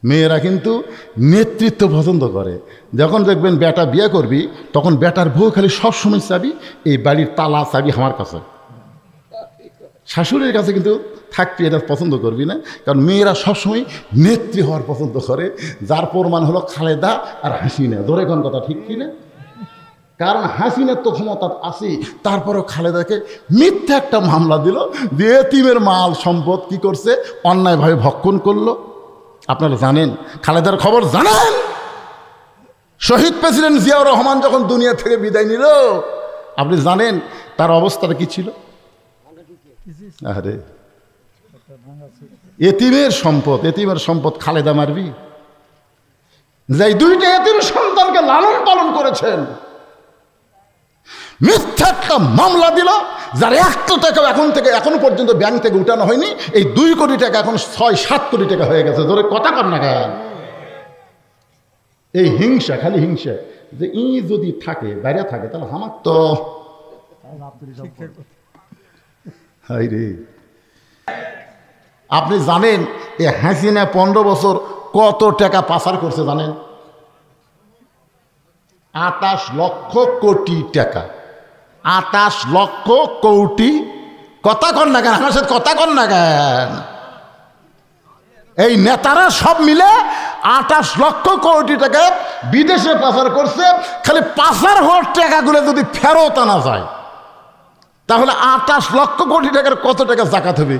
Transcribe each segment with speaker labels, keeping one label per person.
Speaker 1: মেয়েরা কিন্তু নেতৃত্ব পছন্দ করে। যখন দেখবেন বেটা বিয়ে করবি, তখন বেটার বউ খালি সবসময় চাবি, এই বাড়ির তালা চাবি আমার কাছে। শাশুড়ির কাছে কিন্তু থাকবি, এটা পছন্দ করবি না। কারণ মেয়েরা সবসময় নেত্রী হওয়ার পছন্দ করে, যার প্রমাণ হলো খালেদা আর হাসিনা। ধরে কোন কথা ঠিক কিনা? কারণ হাসিনার তো ক্ষমতা আছে, তারপরেও খালেদাকে মিথ্যা একটা মামলা দিল, দিয়ে এতিমের মাল সম্পদ কি করছে, অন্যায়ভাবে ভক্ষণ করলো। আপনারা জানেন খালেদার খবর জানেন? শহীদ প্রেসিডেন্ট জিয়াউর রহমান যখন দুনিয়া থেকে বিদায় নিল, আপনি জানেন তার অবস্থাটা কি ছিল? আরে এতিমের সম্পদ খালেদা মারবি? যাই দুইটা এতিম সন্তানকে লালন পালন করেছেন, মিথ্যা একটা মামলা দিল, যার 1 টাকা এখন পর্যন্ত ব্যাংক থেকে উঠানো হয়নি। এই 2 কোটি টাকা এখন 6-7 কোটি টাকা হয়ে গেছে। ধরে কথা কর না কেন? এই হিংসা, খালি হিংসা, যে যদি থাকে বাইরে থাকে, তাহলে আমার তো হাই রে। আপনি জানেন এই হাসিনা 15 বছর কত টাকা পাচার করছে জানেন? 28 লক্ষ কোটি টাকা। 28 লক্ষ কোটি। কথা কন না কেন? আমার সাথে কথা কন না কেন? এই নেতারা সব মিলে 28 লক্ষ কোটি টাকা বিদেশে পাচার করছে। খালি পাচার হওয়ার টাকাগুলো যদি ফেরত আনা যায়, তাহলে 28 লক্ষ কোটি টাকার কত টাকা জাকাত হবে?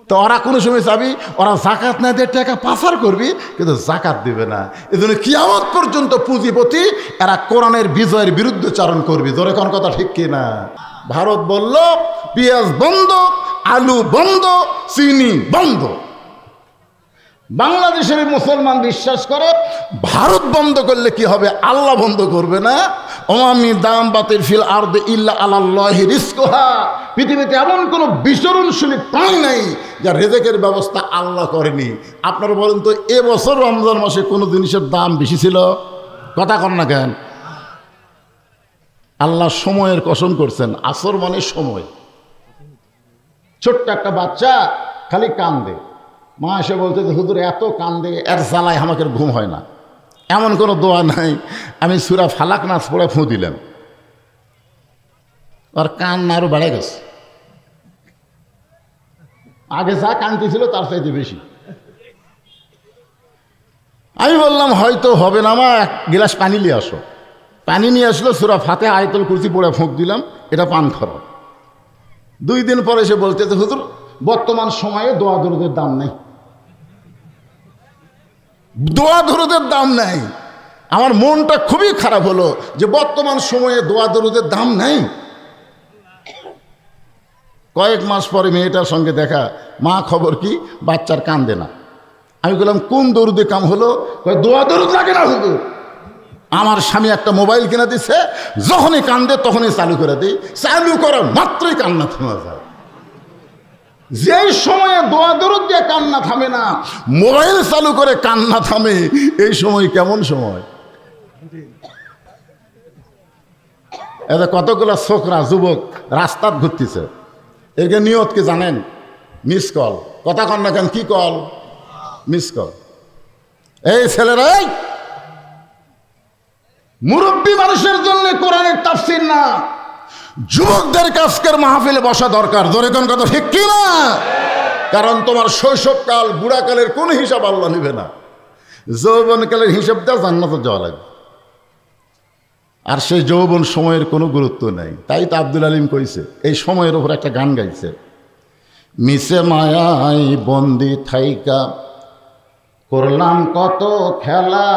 Speaker 1: তো ওরা কোনো সময় চাবি ওরা জাকাত না দিয়ে টাকা পাচার করবি, কিন্তু জাকাত দিবে না। এই জন্য কিয়ামত পর্যন্ত পুঁজিপতি এরা কোরআনের বিজয়ের বিরুদ্ধে চারণ করবি। ধরে কোন কথা ঠিক কিনা? ভারত বলল পেঁয়াজ বন্ধ, আলু বন্ধ, চিনি বন্ধ। বাংলাদেশের মুসলমান বিশ্বাস করে ভারত বন্ধ করলে কি হবে, আল্লাহ বন্ধ করবে না। ওমামি দাম বাতিল ফিল আরদি ইল্লা আলাল্লাহি রিজকুহা। পৃথিবীতে এমন কোনো বিচরণশীল প্রাণী নাই যার রিজেকের ব্যবস্থা আল্লাহ করেনি। আপনারা বলেন তো, এবছর রমজান মাসে কোনো জিনিসের দাম বেশি ছিল? কথা কন না কেন? আল্লাহ সময়ের কসম করছেন। আসর মানে সময়। ছোট্ট একটা বাচ্চা খালি কান্দে, মা এসে বলতে যে হুজুর এত কান্দে, এর জ্বালায় আমাকে ঘুম হয় না। এমন কোনো দোয়া নাই। আমি সূরা ফালাক নাস পড়ে ফুঁ দিলাম, আর কান্না আরো বেড়ে গেছে। আগে যা কান্দতেছিল তার চাইতে বেশি। আমি বললাম হয়তো হবে না, মা 1 গ্লাস পানি নিয়ে আসো। পানি নিয়ে আসলো, সূরা ফাতিহা আয়াতুল কুরসি পড়ে ফুঁক দিলাম, এটা পান করো। 2 দিন পরে এসে বলতেছে হুজুর বর্তমান সময়ে দোয়া দরুদের দাম নেই, দোয়া দরুদের দাম নাই। আমার মনটা খুবই খারাপ হলো যে বর্তমান সময়ে দোয়া দরুদের দাম নাই। কয়েক মাস পরে মেয়েটার সঙ্গে দেখা, মা খবর কি, বাচ্চার কান্দে না। আমি বললাম কোন দরুদে কাম হলো? দোয়া দরুদ লাগে না হুজুর। আমার স্বামী একটা মোবাইল কিনে দিচ্ছে, যখনই কান্দে তখনই চালু করে দিই, চালু করার মাত্রই কান্না থেমে যায়। যেই সময়ে দোয়া দরুদ দিয়ে কান্না থামে না, মোবাইল চালু করে কান্না থামে। এই সময় কেমন সময়? এদের কতগুলো ছোকরা যুবক রাস্তাত ঘুরতেছে, এরকে নিয়ত কি জানেন? Miss call. কথা কন না কেন? কি কল? Miss call. এই ছেলেরা, মুরব্বী মানুষের জন্য কোরআনের তাফসীর না, যুবকদের আজকের মাহফিলে বসা দরকার। ধরে কোন কথা ঠিক কি না? কারণ তোমার শৈশবকাল বুড়াকালের কোন হিসাব আল্লাহ নেবে না। যৌবনকালের হিসাব দেওয়া জান্নাতে যাওয়া লাগবে, আর সেই যৌবন সময়ের কোনো গুরুত্ব নেই। তাই তো আব্দুল আলিম কইছে, এই সময়ের ওপর একটা গান গাইছে, মিশে মায়াই বন্দি থাইকা করলাম কত খেলা,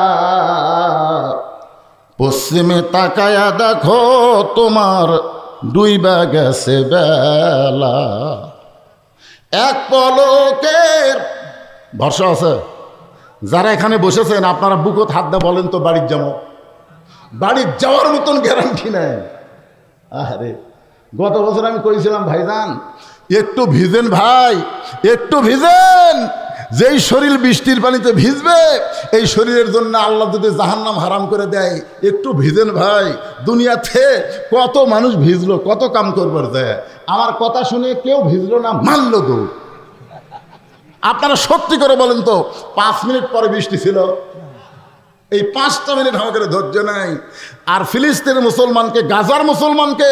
Speaker 1: পশ্চিমে তাকায়া দেখো তোমার ডুইবা গেছে বেলা, এক পলকের ভরসা আছে। যারা এখানে বসেছেন আপনারা বুকত হাত দা বলেন তো, বাড়ির যাবো? বাড়ির যাওয়ার মতন গ্যারান্টি নেই। আরে গত বছর আমি করেছিলাম, ভাইজান একটু ভিজেন ভাই, একটু ভিজেন। যেই শরীর বৃষ্টির পানিতে ভিজবে, এই শরীরের জন্য আল্লাহ যদি জাহান্নাম হারাম করে দেয়, একটু ভিজেন ভাই। দুনিয়াতে কত মানুষ ভিজলো, কত কাম করবার দেয়। আমার কথা শুনে কেউ ভিজলো না, মানলো দৌড়। আপনারা সত্যি করে বলেন তো 5 মিনিট পরে বৃষ্টি ছিল? এই 5টা মিনিট আমাদের ধৈর্য নাই। আর ফিলিস্তিনের মুসলমানকে, গাজার মুসলমানকে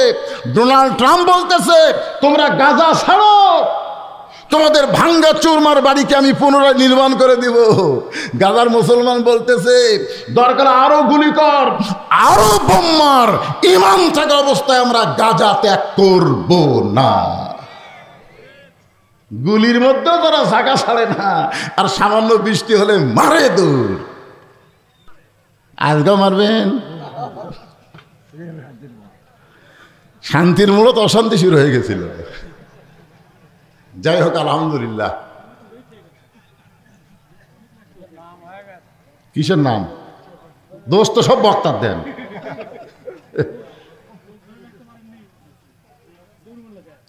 Speaker 1: ডোনাল্ড ট্রাম্প বলতেছে তোমরা গাজা ছাড়ো, তোমাদের ভাঙ্গা চুরমার বাড়িকে আমি পুনরায় নির্মাণ করে দিব। গাজার মুসলমান বলতেছে দরকার আরো গুলি কর, আরো বোম মার, ঈমান থাকা অবস্থায় আমরা গাজা ত্যাগ করব না। গুলির মধ্যেও তারা জায়গা ছাড়ে না, আর সামান্য বৃষ্টি হলে মারে দূর। আজকে মারবেন, শান্তির মূলত অশান্তি শুরু হয়ে গেছিল। যাই হোক, আলহামদুলিল্লাহ। কিসের নাম? দোষ তো সব বক্তার দেন।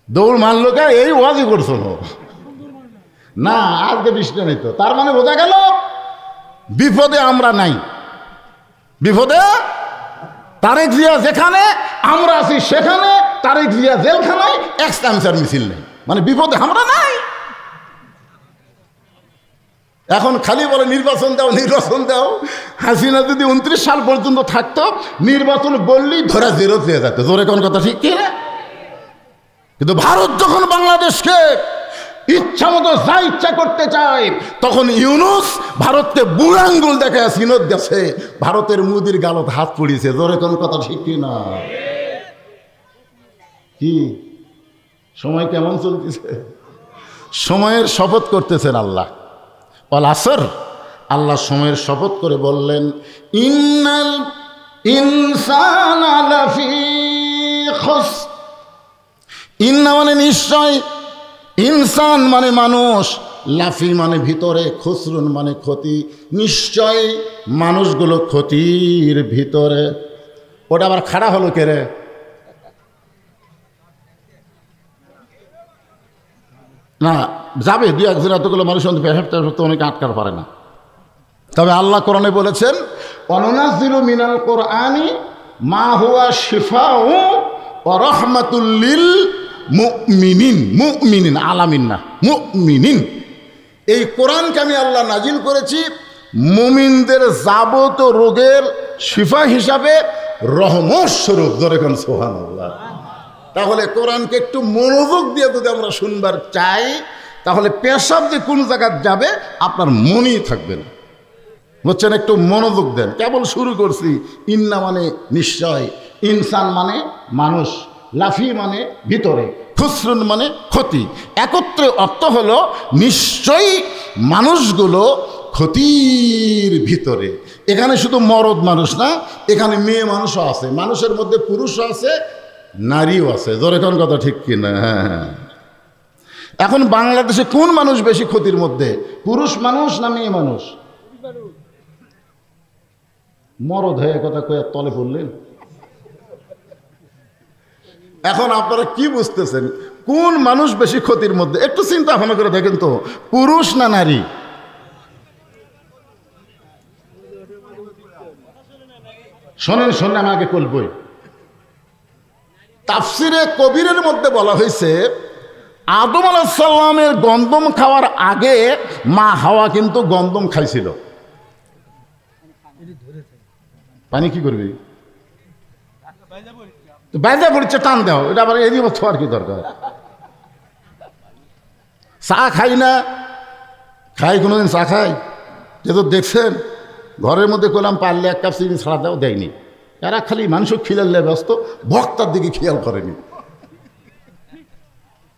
Speaker 1: দৌড় মারলো কে? এই ওয়াজই করছো না, আজকে বৃষ্টি নেই তো, তার মানে বোঝা গেল বিপদে আমরা নাই। বিপদে তারেক জিয়া যেখানে, আমরা আছি সেখানে। তারেক জিয়া জেলখানায়, এক্সটানসার মিছিল নেই, মানে বিপদে আমরা নাই। এখন খালি বলে নির্বাচন দাও, নির্বাচন দাও। হাসিনা যদি 29 সাল পর্যন্ত থাকতো, নির্বাচন বললেই ধরা জেরো পেয়ে যেত। জোরে কোন কথা ঠিক কিনা? কিন্তু ভারত যখন বাংলাদেশকে ইচ্ছা মতো যা ইচ্ছা করতে চায়, তখন ইউনূস ভারতকে বুড়ো আঙ্গুল দেখায় সিনত গেছে, ভারতের মুদির গালত হাত পড়িয়েছে। জোরে কোন কথা ঠিক কিনা? কি সময় কেমন চলতেছে? সময়ের শপথ করতেছেন আল্লাহ। ওয়াল আসর, আল্লাহ সময়ের শপথ করে বললেন ইন্নাল ইনসানা লাফি খুসর। ইন্না মানে নিশ্চয়, ইনসান মানে মানুষ, লাফি মানে ভিতরে, খুসরুন মানে ক্ষতি। নিশ্চয় মানুষগুলো ক্ষতির ভিতরে। ওটা আবার খাড়া হলো কে রে? না যাবে, দুই একজন, এতগুলো মানুষ তো অনেকে আটকার পারে না। তবে আল্লাহ কোরআনে বলেছেন অনুনাজ্জিলু মিনাল কোরআনি মা হুয়া শিফাউ ওয়া রাহমাতুল লিল মুমিনিন। মুমিনিন, আলামিন না, মুমিনিন। এই কোরআনকে আমি আল্লাহ নাজিল করেছি মুমিনদের যাবতীয় রোগের শিফা হিসাবে, রহমত স্বরূপ। ধরে কোন সুবহানাল্লাহ। তাহলে কোরআনকে একটু মনোযোগ দিয়ে যদি আমরা শুনবার চাই, তাহলে পেশাব যে কোন জায়গায় যাবে আপনার মনেই থাকবে না। বুঝছেন? একটু মনোযোগ দেন। কেবল শুরু করছি। ইন্না মানে নিশ্চয়, ইনসান মানে মানুষ, লাফি মানে ভিতরে, খুসরুন মানে ক্ষতি। একত্রে অর্থ হলো নিশ্চয়ই মানুষগুলো ক্ষতির ভিতরে। এখানে শুধু মরদ মানুষ না, এখানে মেয়ে মানুষও আছে, মানুষের মধ্যে পুরুষও আছে, নারীও আছে। জোরে কোন কথা ঠিক কিনা? হ্যাঁ। এখন বাংলাদেশে কোন মানুষ বেশি ক্ষতির মধ্যে, পুরুষ মানুষ না মেয়ে মানুষ? মরদ হয়ে কথা কয়ে তলে পড়লেন। এখন আপনারা কি বুঝতেছেন কোন মানুষ বেশি ক্ষতির মধ্যে? একটু চিন্তা ভাবনা করে দেখেন তো, পুরুষ না নারী? শোনেন শোনেন, আমি আগে বলবই। তাফসিরে কবিরের মধ্যে বলা হয়েছে আদম আলাইহিস সালামের গন্ধম খাওয়ার আগে মা হাওয়া কিন্তু গন্ধম খাইছিল। পানি কি করবি? বাইজা পড়ছে, টান দাও। এটা আবার এই আর কি দরকার? চা খাই না, খাই কোনোদিন চা খাই? যে তো দেখছেন ঘরের মধ্যে করলাম পারলে 1 কাপ চিনি ছাড়া দাও, দেয়নি। এরা খালি মানুষ খিলালে ব্যস্ত, বক্তার দিকে খেয়াল করেনি।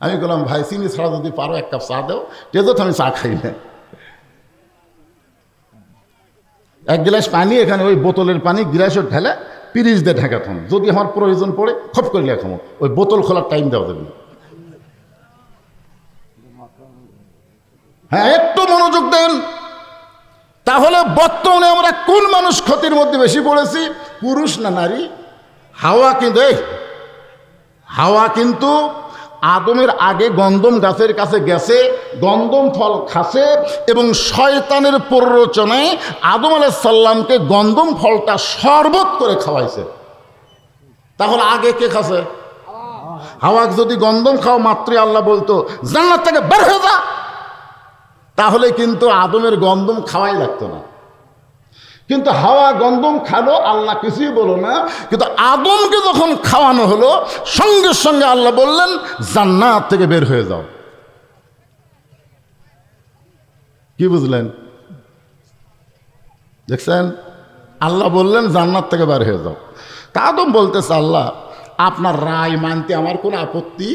Speaker 1: আমি বললাম ভাই চিনি ছাড়া যদি পারো 1 কাপ চা দাও, যেহেতু আমি চা খাই না। 1 গ্লাস পানি, এখানে ওই বোতলের পানি গ্লাসে ঢেলে পিরিচ দিয়ে ঢাকা থাম, যদি আমার প্রয়োজন পড়ে খপ করে লেখামো, ওই বোতল খোলার টাইম দেওয়া যাবে। হ্যাঁ, একটু মনোযোগ দেন। তাহলে বর্তমানে আমরা কোন মানুষ ক্ষতির মধ্যে বেশি পড়েছি, পুরুষ না নারী? হাওয়া কিন্তু আদমের আগে গন্ধম গাছের কাছে গেছে, গন্ধম ফল খাসে, এবং শয়তানের প্ররোচনায় আদম আলাইহিস সালামকে গন্ধম ফলটা শরবত করে খাওয়াইছে। তাহলে আগে কে খাসে? হাওয়া। যদি গন্ধম খাওয়া মাত্রই আল্লাহ বলতো জান্নাত থেকে বের হয়ে যা, তাহলে কিন্তু আদমের গন্ধম খাওয়াই লাগতো না। কিন্তু হাওয়া গন্ধম খালো, আল্লাহ কিছুই বলো না। কিন্তু আদমকে যখন খাওয়ানো হলো, সঙ্গে সঙ্গে আল্লাহ বললেন জান্নাত থেকে বের হয়ে যাও। কি বুঝলেন? দেখছেন, আল্লাহ বললেন জান্নাত থেকে বের হয়ে যাও। তা আদম বলতেছে আল্লাহ আপনার রায় মানতে আমার কোনো আপত্তি,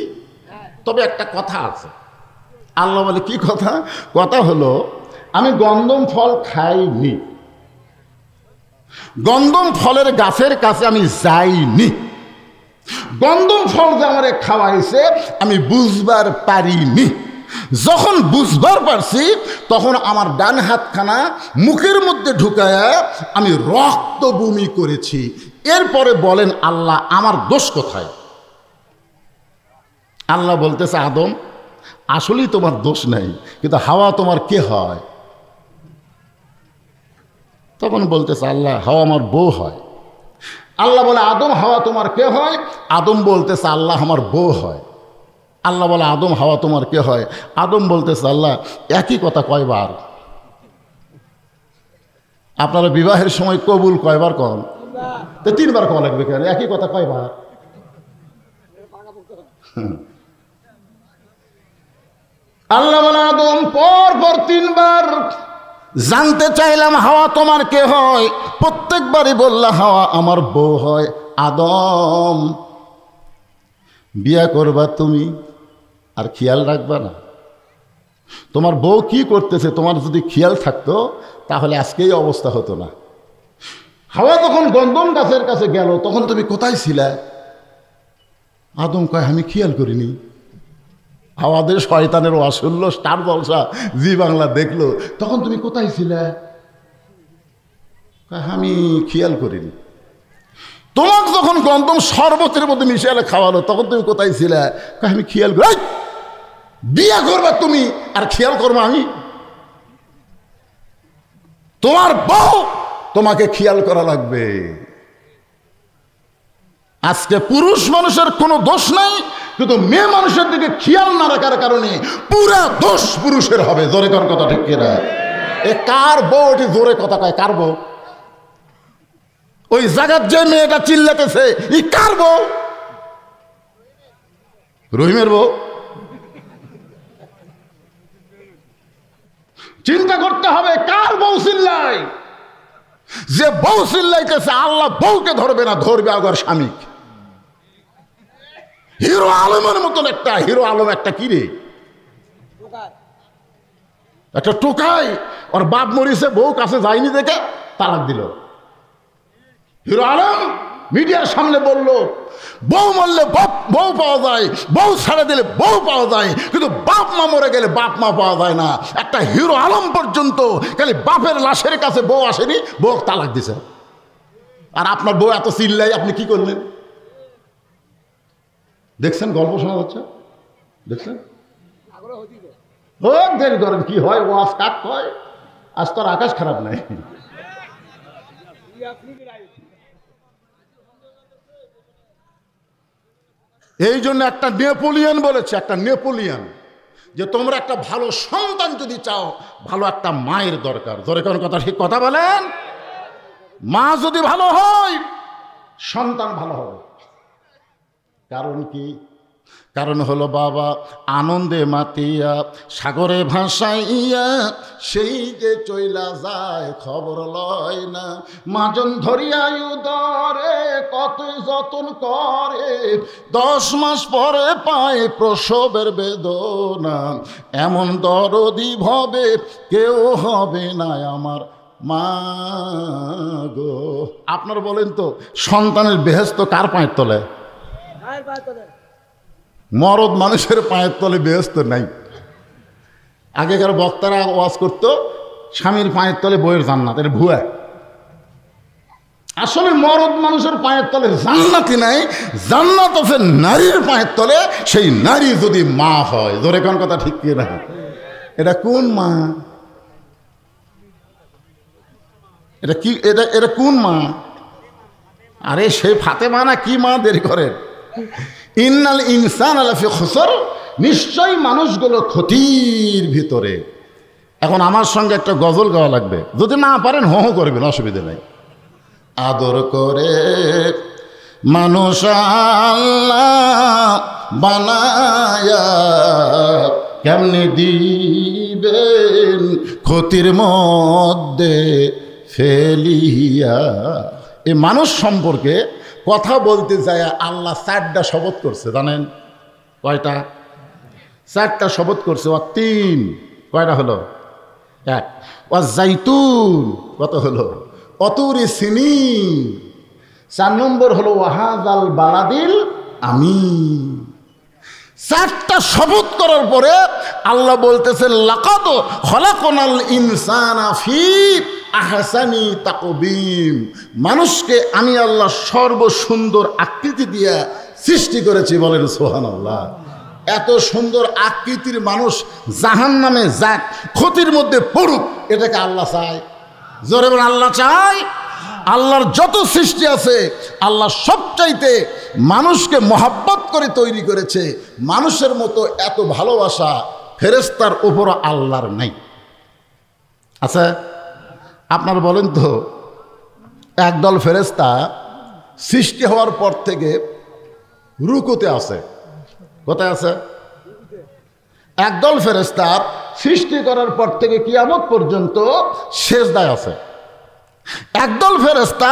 Speaker 1: তবে একটা কথা আছে। আল্লাহ বলে কি কথা? কথা হলো আমি গন্ধম ফল খাইনি, গন্ধম ফলের গাছের কাছে আমি যাইনি, গন্ধম ফল যে আমারে খাওয়াইছে আমি বুঝবার পারিনি। যখন বুঝবার পারছি তখন আমার ডান হাতখানা মুখের মধ্যে ঢুকায়া আমি রক্ত বমি করেছি। এরপরে বলেন আল্লাহ আমার দোষ কোথায়? আল্লাহ বলতেছে আদম আসলেই তোমার দোষ নেই, কিন্তু হাওয়া তোমার কে হয়? তখন বলতেছে আল্লাহ হাওয়া আমার বউ হয়। আল্লাহ বলে আদম হাওয়া তোমার কে হয়? আদম বলতেছে আল্লাহ আমার বউ হয়। আল্লাহ বলে আদম হাওয়া তোমার কে হয়? আদম বলতেছে আল্লাহ একই কথা কয়বার? আপনারা বিবাহের সময় কবুল কয়বার কন? তো 3 বার কওয়া লাগবে কেন? একই কথা কয়বার? আল্লাহ বলে আদম পর 3 বার জানতে চাইলাম হাওয়া তোমার কে হয়, প্রত্যেকবারই বললা হাওয়া আমার বউ হয়। আদম বিয়া করবা তুমি আর খেয়াল রাখবা না? তোমার বউ কি করতেছে তোমার যদি খেয়াল থাকতো তাহলে আজকেই অবস্থা হতো না। হাওয়া যখন গন্ধম গাছের কাছে গেল তখন তুমি কোথায় ছিলে? আদম কয় আমি খেয়াল করিনি। আমাদের শয়তানের ওয়াজ শুনলো, স্টার জলসা জি বাংলা দেখলো, তখন তুমি কোথায় ছিলে? আমি খেয়াল করিনি। তোমাকে যখন গন্ধম শরবতের মধ্যে মিশিয়ে খাওয়ালো তখন তুমি কোথায় ছিলে? আমি খেয়াল করি। বিয়ে করবা তুমি আর খেয়াল করবো আমি? তোমার বউ তোমাকে খেয়াল করা লাগবে। আজকে পুরুষ মানুষের কোনো দোষ নাই, কিন্তু মেয়ে মানুষের দিকে খেয়াল না রাখার কারণে পুরা দোষ পুরুষের হবে। জোরে কর কথা ঠিক কিনা? এ কার বউ? এটি জোরে কথা কয় কার বউ? ওই জায়গার যে মেয়েটা চিল্লাতেছে ই কার বউ? রহিমের বউ? চিন্তা করতে হবে কার বউ চিল্লায়। যে বউ চিল্লাইতেছে আল্লাহ বউকে ধরবে না, ধরবে আগর স্বামী। হিরো আলমের মতন একটা হিরো আলম একটা কি রে, একটা টোকাই, ওর বাপ মরিছে বউ কাছে যায়নি দেখে তালাক দিল। হিরো আলম মিডিয়ার সামনে বলল বউ মরলে বউ পাওয়া যায়, বউ ছেড়ে দিলে বউ পাওয়া যায়, কিন্তু বাপ মা মরে গেলে বাপ মা পাওয়া যায় না। একটা হিরো আলম পর্যন্ত খালি বাপের লাশের কাছে বউ আসেনি, বউ তালাক দিছে। আর আপনার বউ এত চিল্লাই, আপনি কি করলেন? দেখছেন গল্প শোনা হচ্ছে, দেখছেন? দেরি করেন কি হয়, ওয়াজ কাক হয়। আজ তোর আকাশ খারাপ নাই। এই জন্য একটা নেপোলিয়ন বলেছে, একটা নেপোলিয়ন, যে তোমরা একটা ভালো সন্তান যদি চাও ভালো একটা মায়ের দরকার। ধরে কোন কথা ঠিক কথা বলেন? মা যদি ভালো হয় সন্তান ভালো হবে। কারণ কি? কারণ হলো বাবা আনন্দে মাতিয়া সাগরে ভাসাইয়া সেই যে চইলা যায় খবর লয় না। মাজন ধরিয়া উদরে কত যতন করে, 10 মাস পরে পায় প্রসবের বেদনা। এমন দরদি ভবে কেউ হবে না আমার মা গো। আপনারা বলেন তো সন্তানের বেহেশত কার পায়ের তলে? মরদ মানুষের পায়ের তলে বেহেশত নাই। আগেকার বক্তারা ওয়াজ করতো স্বামীর পায়ের তলে বইয়ের জান্নাত, এটা ভুয়া। আসলে মরদ মানুষের পায়ের তলে জান্নাতই নাই, জান্নাত আছে নারীর পায়ের তলে। সেই নারী যদি মা হয়, জোরে কোন কথা ঠিক কি না? এটা কোন মা? এটা কি? এটা কোন মা? আরে সেই ফাতেমা না কি মা? দেরি করেন। ইন্নাল ইনসান লাফি খুসর, নিশ্চয়ই মানুষগুলো ক্ষতির ভিতরে। এখন আমার সঙ্গে একটা গজল গাওয়া লাগবে, যদি না পারেন হো হো করবেন, অসুবিধা নেই। আদর করে মানুষ আল্লাহ বানায়া কেমনে দিবেন ক্ষতির মধ্যে ফেলিয়া। এই মানুষ সম্পর্কে কথা বলতে যায় আল্লাহ 4টা শপথ করছে, জানেন কয়টা? 4টা শপথ করছে। ও 3, কয়টা হলো? 1। ও জাইতুন, কত হলো? অতুরি সিনিন। 4 নম্বর হলো ওয়াহাদাল বালাদিল আমিন। 4টা শপথ করার পরে আল্লাহ বলতেছেন লাকাদ খলাকনাল ইনসানা ফি আহসানি তাকবীম। মানুষকে আমি আল্লাহ সর্বসুন্দর আকৃতি দিয়ে সৃষ্টি করেছি, বলেন সুবহানাল্লাহ। এত সুন্দর আকৃতির মানুষ জাহান্নামে যাক, ক্ষতির মধ্যে পড়ুক, এটাকে আল্লাহ চায়? জোরে বলেন আল্লাহ চায়? আল্লাহর যত সৃষ্টি আছে আল্লাহ সবচাইতে মানুষকে মহাব্বত করে তৈরি করেছে। মানুষের মতো এত ভালোবাসা ফেরেশতার উপর আল্লাহর নাই। আচ্ছা আপনারা বলেন তো, একদল ফেরেশতা সৃষ্টি হওয়ার পর থেকে রুকুতে আছে, কোথায় আছে? একদল ফেরেশতা সৃষ্টি করার পর থেকে কিয়ামত পর্যন্ত সেজদায় আছে। একদল ফেরেশতা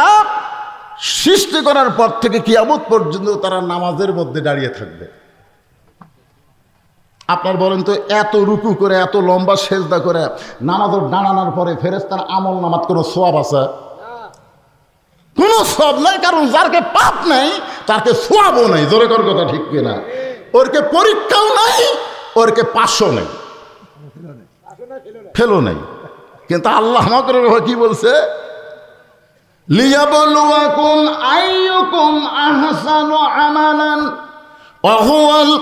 Speaker 1: সৃষ্টি করার পর থেকে কিয়ামত পর্যন্ত তারা নামাজের মধ্যে দাঁড়িয়ে থাকবে। আপনার বলেন তো, এত রুকু করে এত লম্বা সেজদা করে নামাজের দাঁড়ানোর পরে ফেরেশতার আমল নামাত কোনো সওয়াব আছে? কোনো সওয়াব নাই, কারণ যারকে পাপ নাই তারকে সওয়াবও নাই। জোরে কর কথা, ঠিক কিনা? ওরকে পরীক্ষাও নাই, ওরকে পাশও নেই, ফেলো নেই। কিন্তু আল্লাহ আমাদের কি বলছে? লিয়াবলুয়াকুম আইয়ুকুম আহসানু আমালান ওয়া হুয়াল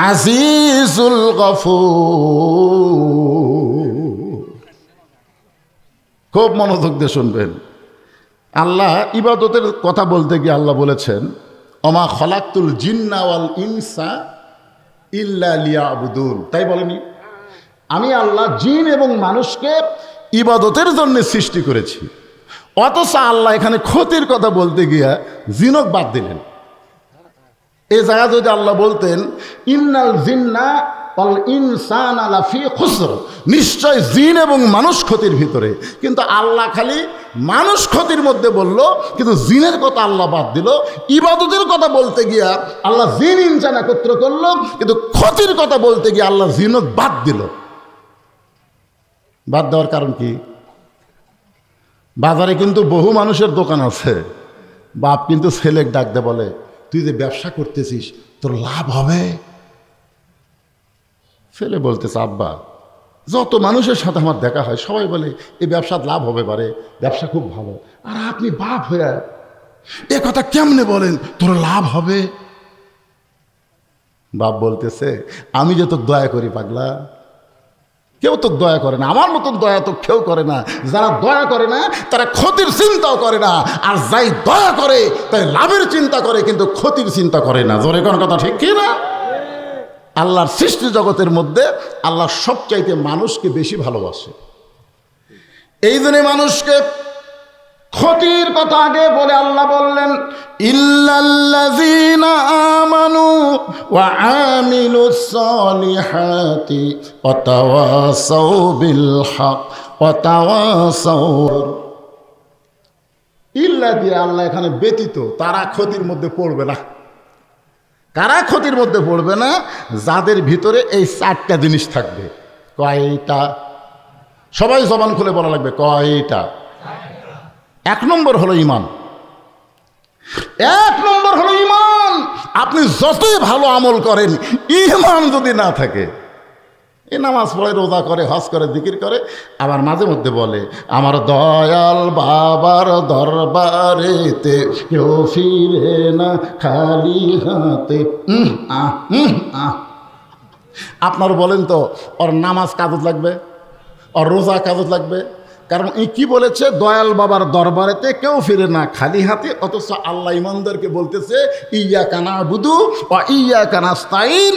Speaker 1: আজিজুল গফুর। খুব মনোযোগ দিয়ে শুনবেন। আল্লাহ ইবাদতের কথা বলতে গিয়ে আল্লাহ বলেছেন ওমা খলাকতুল জিন্না ওয়াল ইনসা ইল্লা লিয়াবুদুন। তাই বলেনি? আমি আল্লাহ জিন এবং মানুষকে ইবাদতের জন্য সৃষ্টি করেছি। অথচ আল্লাহ এখানে ক্ষতির কথা বলতে গিয়া জিনক বাদ দিলেন। এই জায়গা যদি আল্লাহ বলতেন ইন্নাল জিন্না ওয়াল ইনসানা লাফি খুসর, নিশ্চয় জিন এবং মানুষ ক্ষতির ভিতরে, কিন্তু আল্লাহ খালি মানুষ ক্ষতির মধ্যে বলল, কিন্তু জিনের কথা আল্লাহ বাদ দিল। ইবাদতের কথা বলতে গিয়া আল্লাহ জিন ইনসান একত্র করলো, কিন্তু ক্ষতির কথা বলতে গিয়ে আল্লাহ জিনক বাদ দিল। বাদ দেওয়ার কারণ কি? বাজারে কিন্তু বহু মানুষের দোকান আছে, বাপ কিন্তু ছেলে ডাক দে বলে, তুই যে ব্যবসা করতেছিস তোর লাভ হবে? ছেলে বলতেছে, আব্বা যত মানুষের সাথে আমার দেখা হয় সবাই বলে এই ব্যবসার লাভ হবে পারে, ব্যবসা খুব ভালো। আর আপনি বাপ হয়ে এ কথা কেমনে বলেন তোর লাভ হবে? বাপ বলতেছে, আমি যে তোকে দয়া করি পাগলা, কেউ তো দয়া করে না, আমার মতন দয়া তো কেউ করে না। যারা দয়া করে না তারা ক্ষতির চিন্তাও করে না, আর যাই দয়া করে তাই লাভের চিন্তা করে, কিন্তু ক্ষতির চিন্তা করে না। জোরে কোন কথা, ঠিক কি না? আল্লাহর সৃষ্টি জগতের মধ্যে আল্লাহ সবচাইতে মানুষকে বেশি ভালোবাসে। এই জন্য মানুষকে ক্ষতির কথা আগে বলে আল্লাহ বললেন ইল্লাল্লাযীনা আমানু ওয়া আমিলুস সালিহাতি ওয়া তাওয়াসাউ বিল হক ওয়া তাওয়াসাউ। ইল্লা দিয়ে আল্লাহ এখানে ব্যতীত, তারা ক্ষতির মধ্যে পড়বে না। কারা ক্ষতির মধ্যে পড়বে না? যাদের ভিতরে এই 4টা জিনিস থাকবে। কয়টা? সবাই জবান খুলে বলা লাগবে, কয়টা? 1 নম্বর হলো ঈমান। 1 নম্বর হলো ঈমান। আপনি যতই ভালো আমল করেন, ঈমান যদি না থাকে, এই নামাজ পড়ে, রোজা করে, হজ করে, জিকির করে, আবার মাঝে মধ্যে বলে আমার দয়াল বাবার দরবারেতে কেউ ফিরে না খালি হাতে। আপনার বলেন তো, ওর নামাজ কাজত লাগবে, ওর রোজা কাজত লাগবে, কারণ কি বলেছে, দয়াল বাবার দরবারেতে কেউ ফিরে না খালি হাতে, অথচ আল্লাহ ইমানদারকে বলতেছে ইয়্যাকা না'বুদু ওয়া ইয়্যাকা নাস্তাইন,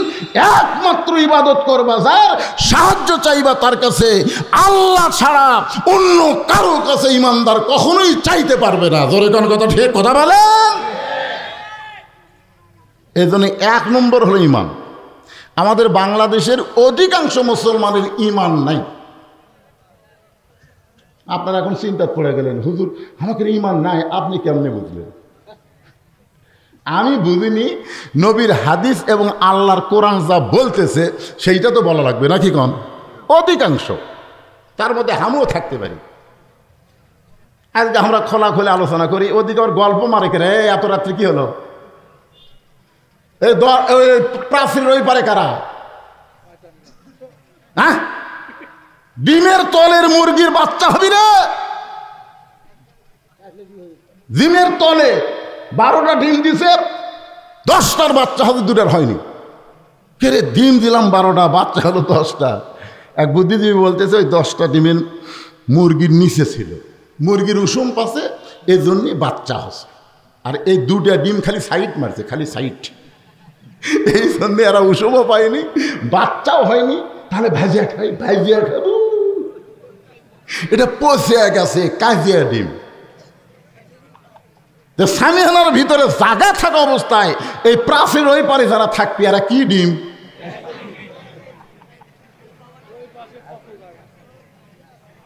Speaker 1: একমাত্র ইবাদত করবা যার, সাহায্য চাইবা তার কাছে, আল্লাহ ছাড়া অন্য কারো কাছে ইমানদার কখনোই চাইতে পারবে না। জোরে কোন কথা, ঠিক কথা বলেন। এই জন্য 1 নম্বর হলো ইমান। আমাদের বাংলাদেশের অধিকাংশ মুসলমানের ইমান নাই। আপনারা এখন চিন্তা পড়ে গেলেন, হুজুর আমাকে ইমান নাই, আপনি কেমনে বুঝলেন? আমি বুঝিনি, নবীর হাদিস এবং আল্লাহর কোরআন যা বলতেছে সেইটা তো বলা লাগবে নাকি কন? অধিকাংশ, তার মধ্যে আমিও থাকতে পারি। আজকে আমরা খোলাখুলি আলোচনা করি, ওদিকে ওর গল্প মারে করে, এত রাত্রে কি হলো, প্রাচীর ওই পারে কারা? হ্যাঁ, ডিমের তলের মুরগির বাচ্চা হবি রে, ডিমের তলে 12টা ডিম দিছে, 10টার বাচ্চা হবে, 2টার হয়নি। কে রে, ডিম দিলাম 12টা, বাচ্চা হলো 10টা। এক বুদ্ধিজীবী বলতেছে ওই 10টা ডিমের মুরগির নিচে ছিল, মুরগির উষুম পাশে, এই জন্যে বাচ্চা হচ্ছে। আর এই 2টা ডিম খালি সাইড মারছে, খালি সাইড, এই জন্যে এরা উষুমও পায়নি, বাচ্চাও হয়নি। তাহলে ভাজিয়া খাই, ভাজিয়া খাবো, এটা পচে গেছে কাজিয়া ডিম। সামিহানার ভিতরে জায়গা থাকা অবস্থায় এই প্রাচীর ওই পারে যারা থাকবে এরা কি ডিম?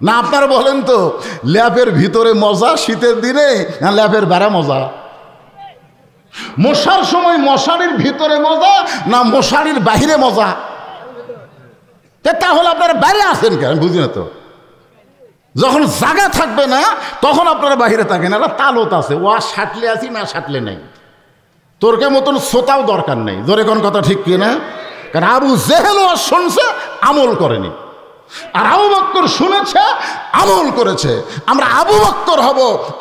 Speaker 1: না আপনারা বলেন তো, ল্যাপের ভিতরে মজা শীতের দিনে না ল্যাপের বেড়া মজা? মশার সময় মশারির ভিতরে মজা না মশারির বাহিরে মজা? তাহলে আপনারা বাইরে আসেন কেন? বুঝি না তো। যখন জায়গা থাকবে না তখন আপনারা বাহিরে থাকেন। এরা তালত আছে, ও সাটলে আছি না সাটলে নাই, তোরকে মতন শ্রোতাও দরকার নেই। জোরে কোন কথা ঠিক কিনা? কারণ আবু জেহেল ওয়াজ শুনছে, আমল করেনি, আর আবু বকর শুনেছে, আমল করেছে। আমরা আবু বকর হব,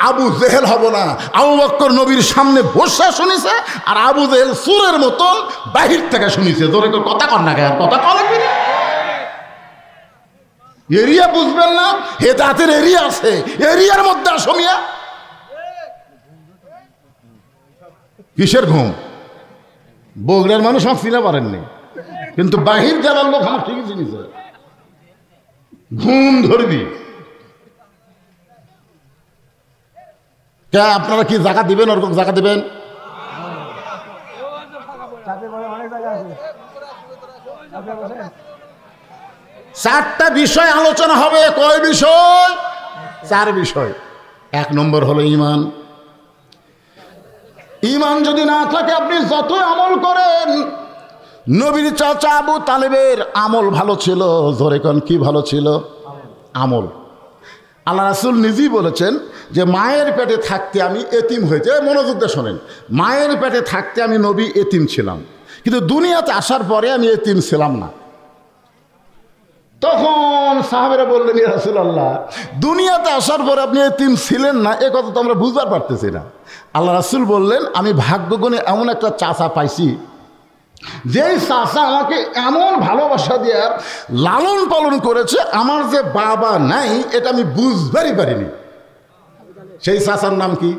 Speaker 1: আবু জেহেল হব না। আবু বকর নবীর সামনে বসে শুনেছে, আর আবু জেহেল সুরের মতন বাহির থেকে শুনেছে। জোরে কথা কর না কেন? কথা কর না, এরিয়া বুঝবেন না, হেদায়েতের এরিয়া আছে, এরিয়ার মধ্যে আসমিয়া কিসের ঘুম? বগুড়ার মানুষ আমার চিনে পারেননি, কিন্তু বাহির জেলার লোক আমার ঠিকই চিনিছে। ঘুম ধরবি কে? আপনারা কি জায়গা দিবেন? ওরকম জায়গা দিবেন? চারটা বিষয় আলোচনা হবে। কয় বিষয়? 4 বিষয়। 1 নম্বর হলো ইমান। ইমান যদি না থাকে আপনি যতই আমল করেন, নবীর চাচা আবু তালেবের আমল ভালো ছিল। জোরে কোন কি ভালো ছিল? আমল। আল্লাহ রাসূল নিজেই বলেছেন যে মায়ের পেটে থাকতে আমি এতিম হয়েছে। মনোযোগ দিয়ে শোনেন, মায়ের পেটে থাকতে আমি নবী এতিম ছিলাম, কিন্তু দুনিয়াতে আসার পরে আমি এতিম ছিলাম না। তখন সাহাবেরা বললেন, ইয়া রাসূলুল্লাহ, দুনিয়াতে আসার পরে আপনি এতিম ছিলেন না, এ কথা তো আমরা বুঝতে পারতেছি না। আল্লাহ রাসূল বললেন, আমি ভাগ্যগুণে এমন একটা চাচা পাইছি, যেই চাচা আমাকে এমন ভালোবাসা দিয়ে লালন পালন করেছে, আমার যে বাবা নাই এটা আমি বুঝবারই পারিনি। সেই চাচার নাম কি?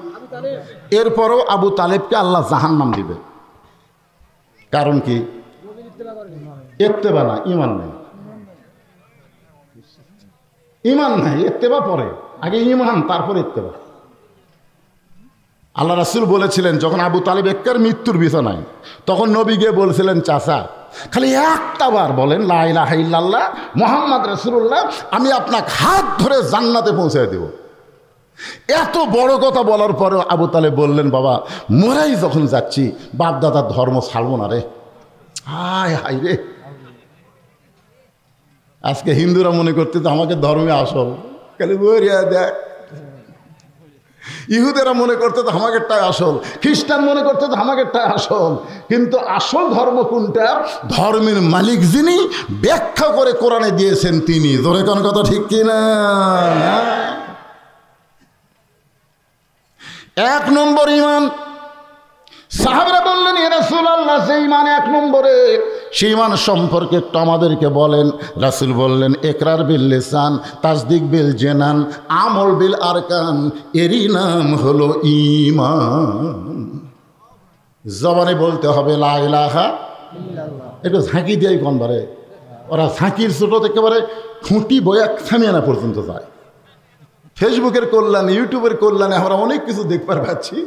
Speaker 1: এরপরও আবু তালেবকে আল্লাহ জাহান্নাম দিবে। কারণ কি? ইত্তেবা না, ইমান নেই। ইমান নাই, ইত্তেবা পরে, আগে ইমান তারপর ইত্তেবা। আল্লাহ রাসূল বলেছিলেন যখন আবু তালেব এক্কার মৃত্যুর বিছানায়, তখন নবী গিয়ে বলছিলেন, চাচা খালি একটা বার বলেন লা ইলাহা ইল্লাল্লাহ মুহাম্মদ রাসূলুল্লাহ, আমি আপনাকে হাত ধরে জান্নাতে পৌঁছে দেব। এত বড় কথা বলার পরেও আবু তালেব বললেন, বাবা মোরাই যখন যাচ্ছি বাপ দাদার ধর্ম ছাড়বো না রে। হায় হায় রে, আজকে হিন্দুরা মনে করতে তো আমাকে ধর্মে আসল, খালি বইয়া দেখ। ইহুদেরা মনে করতে তো আমাকেরটাই আসল, খ্রিস্টান মনে করতে তো আমাকেরটাই আসল। কিন্তু আসল ধর্ম কোনটা? ধর্মের মালিক যিনি ব্যাখ্যা করে কোরআনে দিয়েছেন তিনি। ধরে কোন কথা ঠিক কিনা? 1 নম্বর ইমান। সাহাবারা বললেন, ইয়া রাসূলুল্লাহ, সেই ইমান 1 নম্বরে সেই ইমান সম্পর্কে একটু আমাদেরকে বলেন। রাসূল বললেন, ইকরার বিল লিসান, তাসদিক বিল জানান, আমল বিল আরকান, এরই নাম হলো ঈমান। জবানে বলতে হবে লা ইলাহা ইল্লাল্লাহ। একটু ঝাঁকি দিয়েই কোনবারে ওরা ঝাঁকির ছোটো একেবারে খুঁটি বয়া সামিয়ানা পর্যন্ত যায়। ফেসবুকের কল্যাণে, ইউটিউবের কল্যাণে আমরা অনেক কিছু দেখবার পাচ্ছি।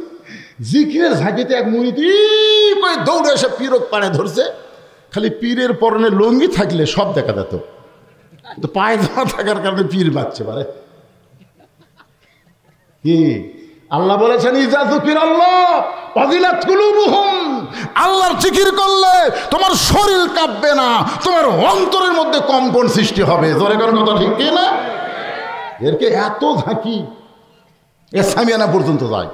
Speaker 1: জিকিরের ঝাঁকিতে এক মুড়িটি করে দৌড়ে এসে পীরক পাড়ে ধরছে। খালি পীরের পরনে লুঙ্গি থাকলে সব দেখা যেত, তো পায়ে ধরা থাকার কারণে পীর বাঁচছে পারে কি? আল্লাহ বলেছেন, ইজা যুকিরাল্লাহ ওয়াজিলাত কুলুবুহুম, আল্লাহর জিকির করলে তোমার শরীর কাঁপবে না, তোমার অন্তরের মধ্যে কম্পন সৃষ্টি হবে। জোরে কোন কথা ঠিক কি না? এরকে এত ঝাঁকি এ সামিয়ানা পর্যন্ত যায়।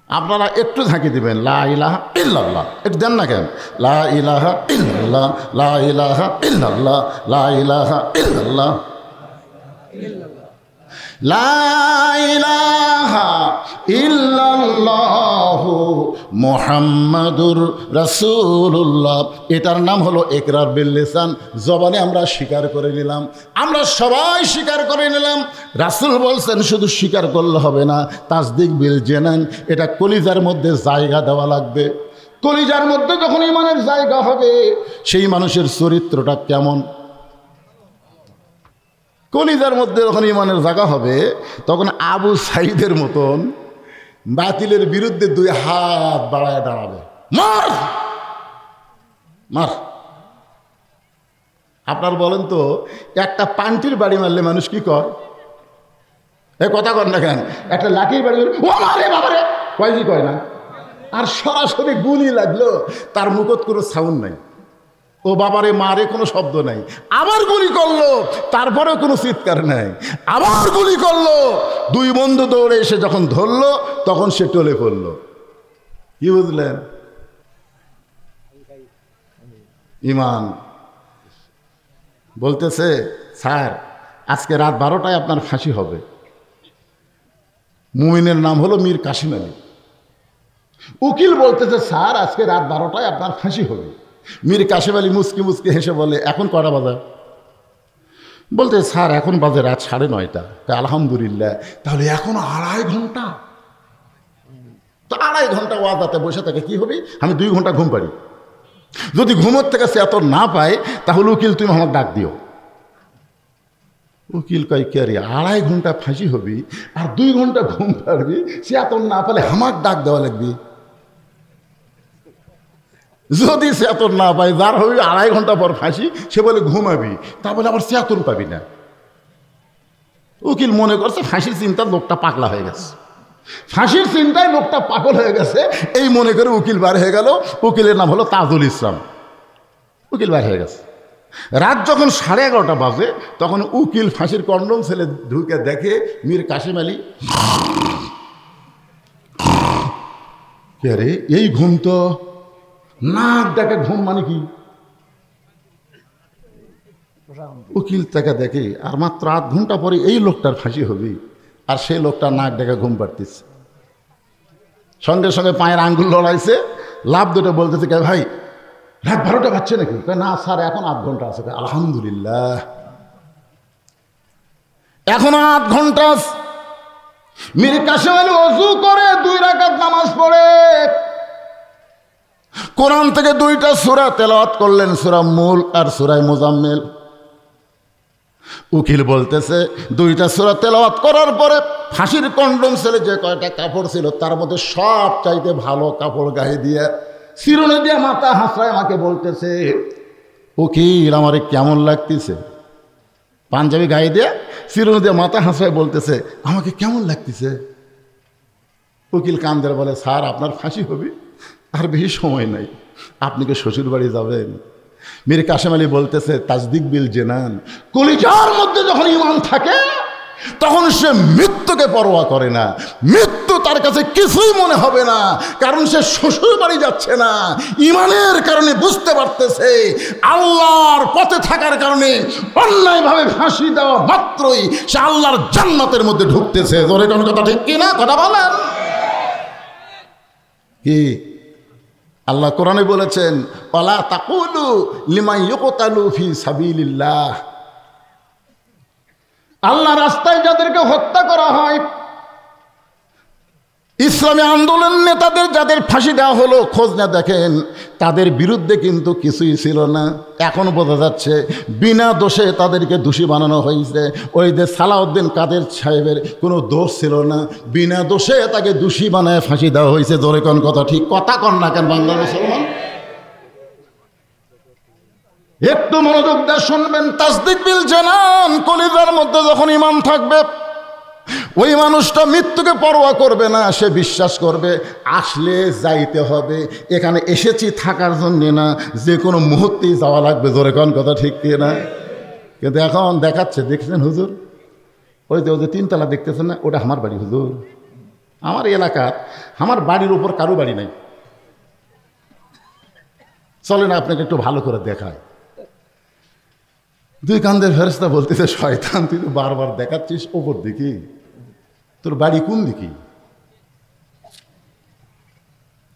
Speaker 1: আপনারা একটু ঝাঁকি দিবেন, লা ইলাহা ইল্লাল্লাহ, একটু দেন না কেন? লা ইলাহা ইল্লাল্লাহ, লা ইলাহা ইল্লাল্লাহ, লা ইলাহা ইল্লাল্লাহ, লা ইলাহা ইল্লাল্লাহু মুহাম্মাদুর রাসূলুল্লাহ। এটার নাম হলো ইকরার বিল লিসান। জবানে আমরা স্বীকার করে নিলাম, আমরা সবাই স্বীকার করে নিলাম। রাসূল বলছেন শুধু স্বীকার করলে হবে না, তাসদিক বিল জানান, এটা কলিজার মধ্যে জায়গা দেওয়া লাগবে। কলিজার মধ্যে যখন ঈমানের জায়গা হবে, সেই মানুষের চরিত্রটা কেমন? কলিজার মধ্যে যখন ঈমানের জায়গা হবে, তখন আবু সাঈদের মতন বাতিলের বিরুদ্ধে দুই হাত বাড়ায় দাঁড়াবে, মার মার। আপনার বলেন তো, একটা পান্টির বাড়ি মারলে মানুষ কি কয়? এ কথা কর না কেন? একটা লাঠির বাড়ি মারলে ও মারে বাবারে কয়, কি কয় না? আর সরাসরি গুলি লাগলো, তার মুখত কোনো সাউন্ড নাই, ও বাবারে মারে কোনো শব্দ নাই। আবার গুলি করলো, তারপরেও কোনো চিৎকার নাই। আবার গুলি করলো, দুই বন্ধু দৌড়ে এসে যখন ধরলো, তখন সে টলে পড়লো। কি বুঝলেন? ঈমান বলতেছে, স্যার আজকে রাত 12টায় আপনার ফাঁসি হবে। মুমিনের নাম হলো মীর কাসিম আলী। উকিল বলতেছে, স্যার আজকে রাত 12টায় আপনার ফাঁসি হবে। মীর কাসিম আলী মুসকি মুসকি হেসে বলে, এখন কটা বাজে? বলতে, স্যার এখন বাজে রাত 9:30। আলহামদুলিল্লাহ, তাহলে এখনো 2.5 ঘন্টা। তো 2.5 ঘন্টা ওয়াদাতে বসে থাকে কি হবে? আমি 2 ঘন্টা ঘুম পারি। যদি ঘুমোর থেকে সে এত না পায়, তাহলে উকিল তুমি আমাকে ডাক দিও। উকিল কয়, কে রে, 2.5 ঘন্টা ফাঁসি হবি আর 2 ঘন্টা ঘুম পারবি? সে এত না পালে আমার ডাক দেওয়া লাগবে। যদি চেতন না পাই, যার হবে 2.5 ঘন্টা পর ফাঁসি, সে বলে ঘুমাবি, তা বলে আবার চেতন পাবি না। উকিল মনে করছে ফাঁসির চিন্তা লোকটা পাগলা হয়ে গেছে, ফাঁসির চিন্তায় লোকটা পাগল হয়ে গেছে, এই মনে করে উকিল বার হয়ে গেল। উকিলের নাম হলো তাজুল ইসলাম। উকিল বার হয়ে গেছে। রাত যখন 11:30 বাজে, তখন উকিল ফাঁসির কন্ডম ছেলে ঢুকে দেখে মীর কাসিম আলী। কে রে, এই ঘুম তো নাক ডাকে ঘুম মানে কি? উকিল তাকে দেখে, আর মাত্র 8 ঘন্টা পরে এই লোকটার ফাঁসি হবে, আর সেই লোকটা নাক ডেকে ঘুম পাড়তেছে। সঙ্গে সঙ্গে পায়ের আঙ্গুল লড়াইছে, লাভ দুটো বলতেছে, কে ভাই রাত 12টা বাজছে নাকি? না স্যার, এখন 8 ঘন্টা আছে। আলহামদুলিল্লাহ, এখনো 8 ঘন্টা। মীর কাসিম আলী ওযু করে 2 রাকাত নামাজ পড়ে কোরআন থেকে 2টা সূরা তেলাওয়াত করলেন, সূরা মুলক আর সূরা মুজাম্মিল। উকিল বলতেছে, 2টা সূরা তেলাওয়াত করার পরে ফাঁসির কন্ডম ছেলে যে কয়টা কাপড় ছিল, তার মধ্যে সব চাইতে ভালো কাপড় গায়ে দিয়ে শিরোনে দিয়ে মাথা হাসড়ায় আমাকে বলতেছে, উকিল আমারে কেমন লাগতেছে? পাঞ্জাবি গায়ে দিয়ে শিরোনে দিয়ে মাথা হাসড়ায় বলতেছে, আমাকে কেমন লাগতেছে? উকিল কান্দের বলে, স্যার আপনার ফাঁসি হবে, আর বেশি সময় নাই, আপনি কি শ্বশুর বাড়ি যাবেন? মীর কাসিম আলী বলতেছে, তাসদিক বিল জানান, কলিজার মধ্যে যখন ঈমান থাকে, তখন সে মৃত্যুকে পরোয়া করে না। মৃত্যু তার কাছে কিছুই মনে হবে না, কারণ সে শ্বশুর বাড়ি যাচ্ছে না। ঈমানের কারণে বুঝতে পারতেছে, আল্লাহর পথে থাকার কারণে অন্যায়ভাবে ফাঁসি দেওয়া মাত্রই সে আল্লাহর জান্নাতের মধ্যে ঢুকতেছে। জোরে কোন কথা ঠিক কি না? কথা বলেন কি? আল্লাহ কোরআনে বলেছেন, ওয়ালা তাকুলু লিমান ইউকতালু ফি সাবিলিল্লাহ, আল্লাহ রাস্তায় যাদেরকে হত্যা করা হয়, ইসলামী আন্দোলন নেতাদের যাদের ফাঁসি দেওয়া হলো, খোঁজ না দেখেন তাদের বিরুদ্ধে কিন্তু কিছুই ছিল না। এখন বোঝা যাচ্ছে বিনা দোষে তাদেরকে দোষী বানানো হয়েছে। ওই যে সালাউদ্দিন কাদের সাহেবের কোনো দোষ ছিল না, বিনা দোষে তাকে দোষী বানায় ফাঁসি দেওয়া হয়েছে। জোরে কোন কথা ঠিক কথা কন না কেন বাংলা মুসলমান? একটু মনোযোগ দিয়ে শুনবেন। তাসদিক বিল জানান, কলিজার মধ্যে যখন ঈমান থাকবে, ওই মানুষটা মৃত্যুকে পরোয়া করবে না। সে বিশ্বাস করবে আসলে যাইতে হবে, এখানে এসেছি থাকার জন্য না, যে কোনো মুহূর্তেই যাওয়া লাগবে। জোরে কোন কথা ঠিক কি না? কিন্তু এখন দেখাচ্ছে, দেখছেন হুজুর, ওই যে তিনতলা দেখতেছেন না, ওটা আমার বাড়ি হুজুর। আমার এলাকার, আমার বাড়ির উপর কারো বাড়ি নাই। চলেন আপনাকে একটু ভালো করে দেখায়। দুই কান্দের ফেরেশতা বলতেছে, শয়তান তুই তো বারবার দেখাচ্ছিস ওপর দিকে, তোর বাড়ি কোন দিকে?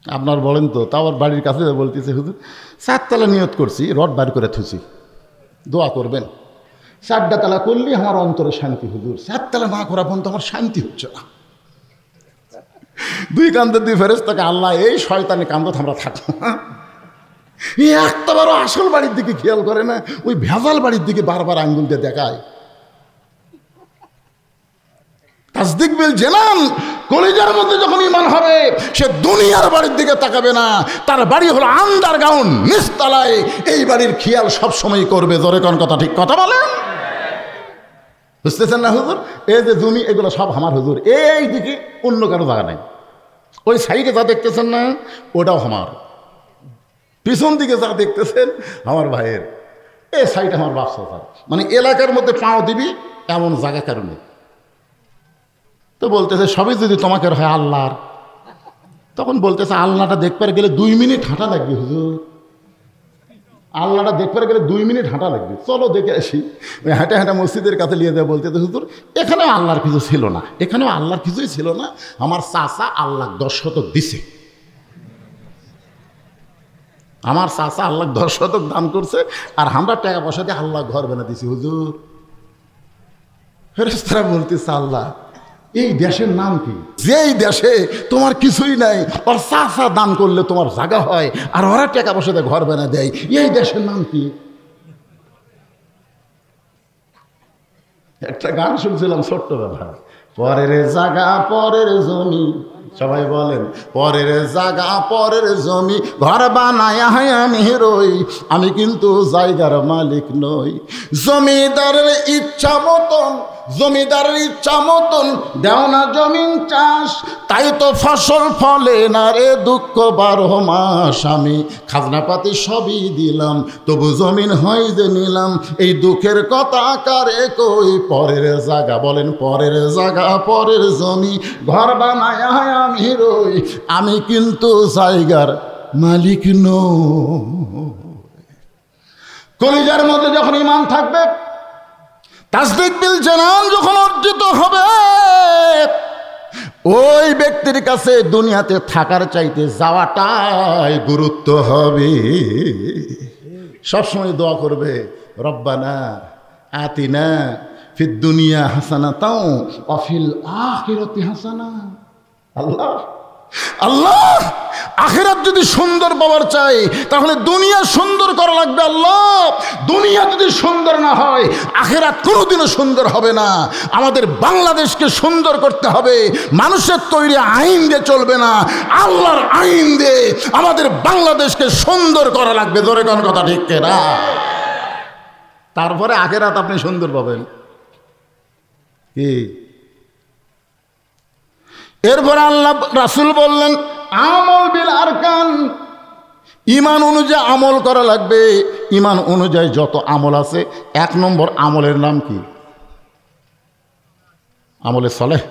Speaker 1: আপনার বলেন তো। তা আবার বাড়ির কাছে বলতেছে, হুজুর 4 তলা নিয়ত করছি, রড বার করে থুছি, দোয়া করবেন। 4টা তালা করলে আমার অন্তরে শান্তি হুজুর, 4 তলা না করা পর্যন্ত আমার শান্তি হচ্ছে না। দুই কান্দের দুই ফেরেশতাকে আল্লাহ এই শয়তানি কান্দত আমরা থাকবো, একটা বারো আসল বাড়ির দিকে খেয়াল করে না, ওই ভেজাল বাড়ির দিকে বারবার আঙ্গুল দিয়ে দেখায়। তাসদিক বিল জানান, কলিজার মধ্যে যখন ঈমান হবে, সে দুনিয়ার বাড়ির দিকে তাকাবে না। তার বাড়ি হলো আন্ডারগ্রাউন্ড, নিচতলায়। এই বাড়ির খেয়াল সব সময় করবে। জোরে কোন কথা ঠিক কথা বলেন? বুঝতেছেন না হুজুর? এই যে জমি, এগুলো সব আমার হুজুর। এই দিকে অন্য কারো জায়গা নাই। ওই সাইডে যা দেখতেছেন না, ওটাও আমার। পিছন দিকে যা দেখতেছেন আমার ভাইয়ের। এই সাইড আমার বাপসা। মানে এলাকার মধ্যে পাও দিবি এমন জায়গা কারণে তো বলতেছে, সবই যদি তোমাকে হয় আল্লাহর, তখন বলতেছে আল্লাহটা দেখতে গেলে 2 মিনিট হাঁটা লাগবে হুজুর। আল্লাহটা দেখতে গেলে 2 মিনিট হাঁটা লাগবে, চলো দেখে আসি। ওই হাঁটা হাঁটা মসজিদের কাছে নিয়ে দেয়, বলতেছে হুজুর এখানেও আল্লাহর কিছু ছিল না, এখানেও আল্লাহর কিছুই ছিল না। আমার চাচা আল্লাহ 10 শতক দিছে, আমার চাচা আল্লাহ 10 শতক দান করছে, আর আমরা টাকা পয়সা দিয়ে আল্লাহ ঘর বানা দিছি হুজুর। ফেরেশতারা বলতেছে, আল্লাহ এই দেশের নাম কি? যেই দেশে তোমার কিছুই নাই, ওর চাচা দান করলে তোমার জায়গা হয়, আর ওরা টাকা পয়সা দিয়ে ঘর বানা দেয়, এই দেশের নাম কি? একটা গান শুনছিলাম ছোট্টবেলা, পরের জায়গা পরের জমি, সবাই বলেন পরের জায়গা পরের জমি, ঘর বানায় আমি রই, আমি কিন্তু জায়গার মালিক নই। জমিদারের ইচ্ছা মতন, জমিদারের ইচ্ছা মতন দেও না জমিন চাষ, তাই তো ফসল ফলে না রে দুঃখ 12 মাস। আমি খাজনাপাতি সবই দিলাম, তবু জমিন হয় যে নিলাম, এই দুঃখের কথা কারে কই? পরের জায়গা, বলেন পরের জায়গা পরের জমি, ঘর বানায় আমি রই, আমি কিন্তু জায়গার মালিক নই। কলিজার মধ্যে যখন ঈমান থাকবে, তাসদিক বিল জানান যখন অর্জিত হবে, ওই ব্যক্তির কাছে দুনিয়াতে থাকার চাইতে যাওয়াটাই গুরুত্ব হবে। সবসময় দোয়া করবে, রব্বানা আতিনা ফিদ দুনিয়া হাসানাতাও ওয়া ফিল আখিরাতি হাসানা। আল্লাহ আল্লাহ, আখিরাত যদি সুন্দর পাওয়ার চাই, তাহলে দুনিয়া সুন্দর করা লাগবে। আল্লাহ, দুনিয়া যদি সুন্দর না হয়, আখিরাত কোনোদিনও সুন্দর হবে না। আমাদের বাংলাদেশকে সুন্দর করতে হবে। মানুষের তৈরি আইন দিয়ে চলবে না, আল্লাহর আইন দিয়ে আমাদের বাংলাদেশকে সুন্দর করা লাগবে। জোরে কোন কথা ঠিক না? তারপরে আখিরাত আপনি সুন্দর পাবেন। কি? এরপর আল্লাহ রাসূল বললেন, আমল বিল আরকান, ঈমান অনুযায়ী আমল করা লাগবে। ঈমান অনুযায়ী যত আমল আছে, 1 নম্বর আমলের নাম কি? আমলে সলেহ।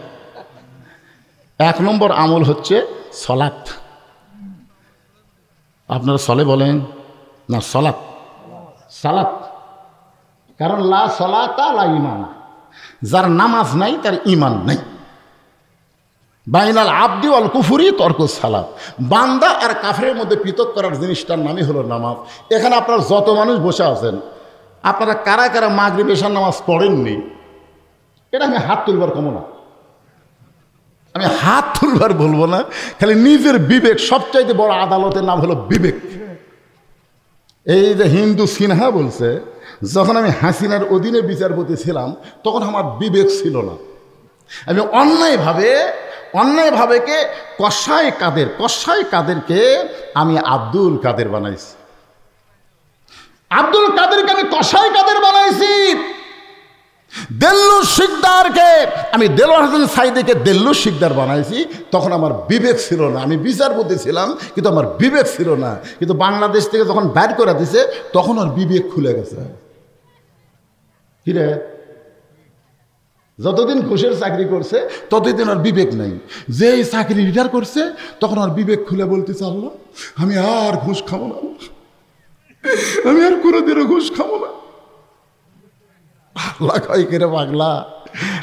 Speaker 1: 1 নম্বর আমল হচ্ছে সলাত। আপনারা সলে বলেন না? সলাত, সালাত। কারণ লা সলাতা লা ঈমান, যার নামাজ নাই তার ঈমান নাই। বাইনাল আবদি ওয়াল কুফুরি তরকুস সালাত, বান্দা আর কাফেরের মধ্যে পৃথক করার জিনিসটার নামই হলো নামাজ। এখানে আপনারা যত মানুষ বসে আছেন, আপনারা কারা কারা মাগরিব এশার নামাজ পড়েননি? এটা আমি হাত তুলবার কমো না, আমি হাত তুলবার বলবো না, খালি নিজের বিবেক, সবচাইতে বড় আদালতের নাম হলো বিবেক। এই যে হিন্দু সিনহা বলছে, যখন আমি হাসিনার অধীনে বিচারপতি ছিলাম তখন আমার বিবেক ছিল না, আমি অন্যায়ভাবে কসাই কাদেরকে আমি আব্দুল কাদের বানাইছি, আব্দুল কাদেরকে আমি কসাই কাদের বানাইছি, দেল্লু শিকদারকে আমি দেলোয়ার হোসেন সাইদিকে দেল্লু শিকদার বানাইছি। তখন আমার বিবেক ছিল না, আমি বিচারপতি ছিলাম কিন্তু আমার বিবেক ছিল না। কিন্তু বাংলাদেশ থেকে যখন বাইর করে দিছে তখন আর বিবেক খুলে গেছে। কিরে, যতদিন ঘুষের চাকরি করছে ততদিন আর বিবেক নাই, যেই চাকরি রিটায়ার করছে তখন আর বিবেক খুলে বলতেছে, আল্লাহ আমি আর ঘুষ খাবো না, আমি আর কোনোদিনও ঘুষ খাবো না। পাগলা কয় কেরে পাগলা,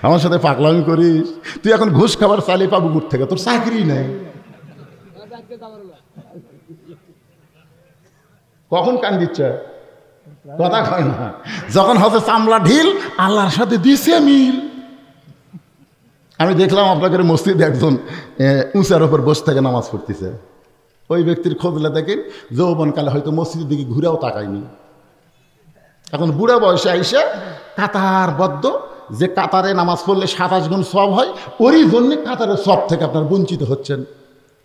Speaker 1: আমার সাথে পাগলামি করিস? তুই এখন ঘুষ খাবার চাইলে পাবো গুড় থেকে, তোর চাকরি নাই। কখন কান দিচ্ছে, কথা কয় না। যখন হচ্ছে চামড়া ঢিল, আল্লাহর সাথে দিছে মিল। আমি দেখলাম আপনাদের মসজিদে একজন উঁচার ওপর বসে থেকে নামাজ পড়তেছে। ওই ব্যক্তির খোঁজলে দেখেন যৌবনকালে হয়তো মসজিদের দিকে ঘুরেও তাকায়নি, এখন বুড়া বয়সে আইসে কাতারবদ্ধ, যে কাতারে নামাজ পড়লে 27 গুণ সওয়াব হয়, ওরই জন্য কাতারের সওয়াব থেকে আপনার বঞ্চিত হচ্ছেন।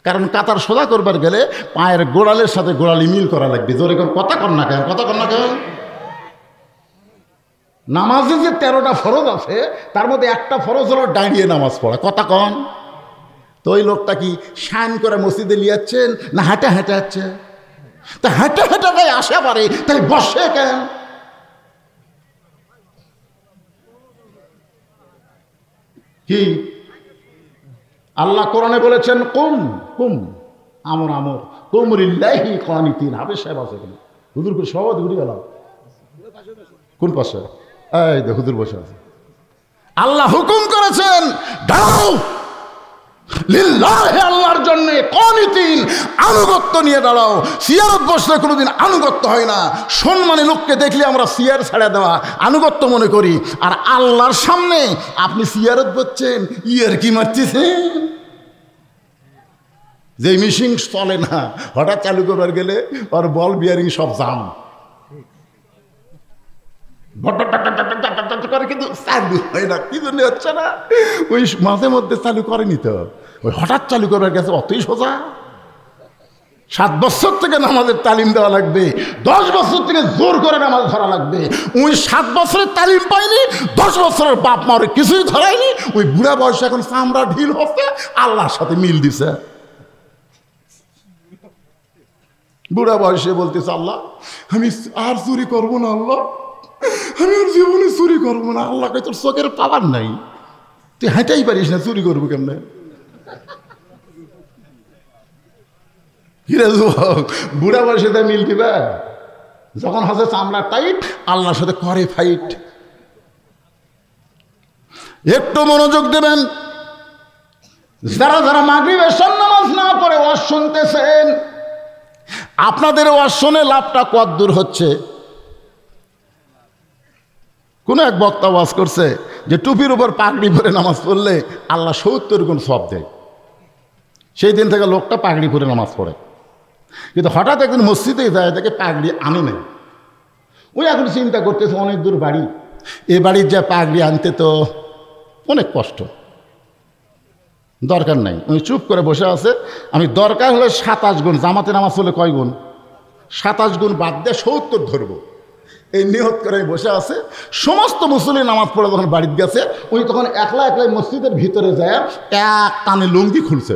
Speaker 1: কারণ কাতার সোজা করবার গেলে পায়ের গোড়ালের সাথে গোড়ালি মিল করা লাগবে। জোরে কথা কন না কেন? নামাজে যে 13টা ফরজ আছে তার মধ্যে একটা ফরজ হলো দাঁড়িয়ে নামাজ পড়া, কথা কন। তো ওই লোকটা কি শান করে মসজিদে লিয়াচ্ছেন না হাঁটা হাঁটাচ্ছে? তা হাঁটা তাই আসা পারে, তাই বসে কেন? কি আল্লাহ কোরআনে বলেছেন, কুম আমর কুমরিল্লাহি কানিতিন। হাফেজ সাহেব আছে এখানে, হুজুর করে সবাই ঘুরে গেলাম। কোন পাশে? এই যে হুজুর বসে আছে। আল্লাহ হুকুম করেছেন, দাঁড়াও লিল্লাহি, আল্লাহর জন্য কানিতিন, আনুগত্য নিয়ে দাঁড়াও। সিয়ারত বসলে কোনোদিন আনুগত্য হয় না। সম্মানী লোককে দেখলে আমরা সিয়ার ছেড়ে দেওয়া আনুগত্য মনে করি, আর আল্লাহর সামনে আপনি সিয়ারত বসছেন, ইয়ার কি মারতেছেন? যে মিশিং চলে না, হঠাৎ চালু করবার গেলে আর বল বিয়ারিং সব জাম করে, কিন্তু চালু হয় না। কি জন্য হচ্ছে না? ওই মাঝে মধ্যে চালু করেনি তো, ওই হঠাৎ চালু করবার গেছে অতই সোজা। 7 বছর থেকে নামাজের তালিম দেওয়া লাগবে, 10 বছর থেকে জোর করে নামাজ ধরা লাগবে। ওই 7 বছরের তালিম পাইনি, 10 বছরের বাপ মারে কিছুই ধরায়নি, ওই বুড়া বয়সে এখন চামড়া ঢিল হচ্ছে, আল্লাহর সাথে মিল দিছে। বুড়া বয়সে বলতেছে, আল্লাহ আমি আর চুরি করবো না, আল্লাহ আমি আর জীবনে চুরি করবো না। আল্লাহকে তোর চোখের পাওয়ার নাই, তুই হাঁটাই পারিস না, চুরি করবো কেমনে? কিরে যুবক, বুড়া বয়সে তাই মিল দিবে? যখন হচ্ছে চামড়া টাইট, আল্লাহর সাথে করে ফাইট। একটু মনোযোগ দেবেন, যারা মাগরিব এশার নামাজ না পড়ে ওয়াজ শুনতেছেন, আপনাদের ওয়াজ শুনে লাভটা কতদূর হচ্ছে? কোন এক বক্তা ওয়াজ করছে যে টুপির উপর পাগড়ি পরে নামাজ পড়লে আল্লাহ 70 গুণ সওয়াব দেয়। সেই দিন থেকে লোকটা পাগড়ি পরে নামাজ পড়ে, কিন্তু হঠাৎ একদিন মসজিদে যায়, তাকে পাগড়ি আনে নেই। ওই এখন চিন্তা করতেছে অনেক দূর বাড়ি, এ বাড়ির যা পাগড়ি আনতে তো অনেক কষ্ট, দরকার নাই। উনি চুপ করে বসে আছে। আমি দরকার হলে 27 গুণ, জামাতে নামাজ হলে কয় গুণ? 27 গুণ বাদ দিয়ে 70 ধরবো, এই নিয়ত করে বসে আছে। সমস্ত মুসলিম নামাজ পড়ে যখন বাড়িতে গেছে, উনি তখন একলাই মসজিদের ভিতরে যায় এক টানে লুঙ্গি খুলছে।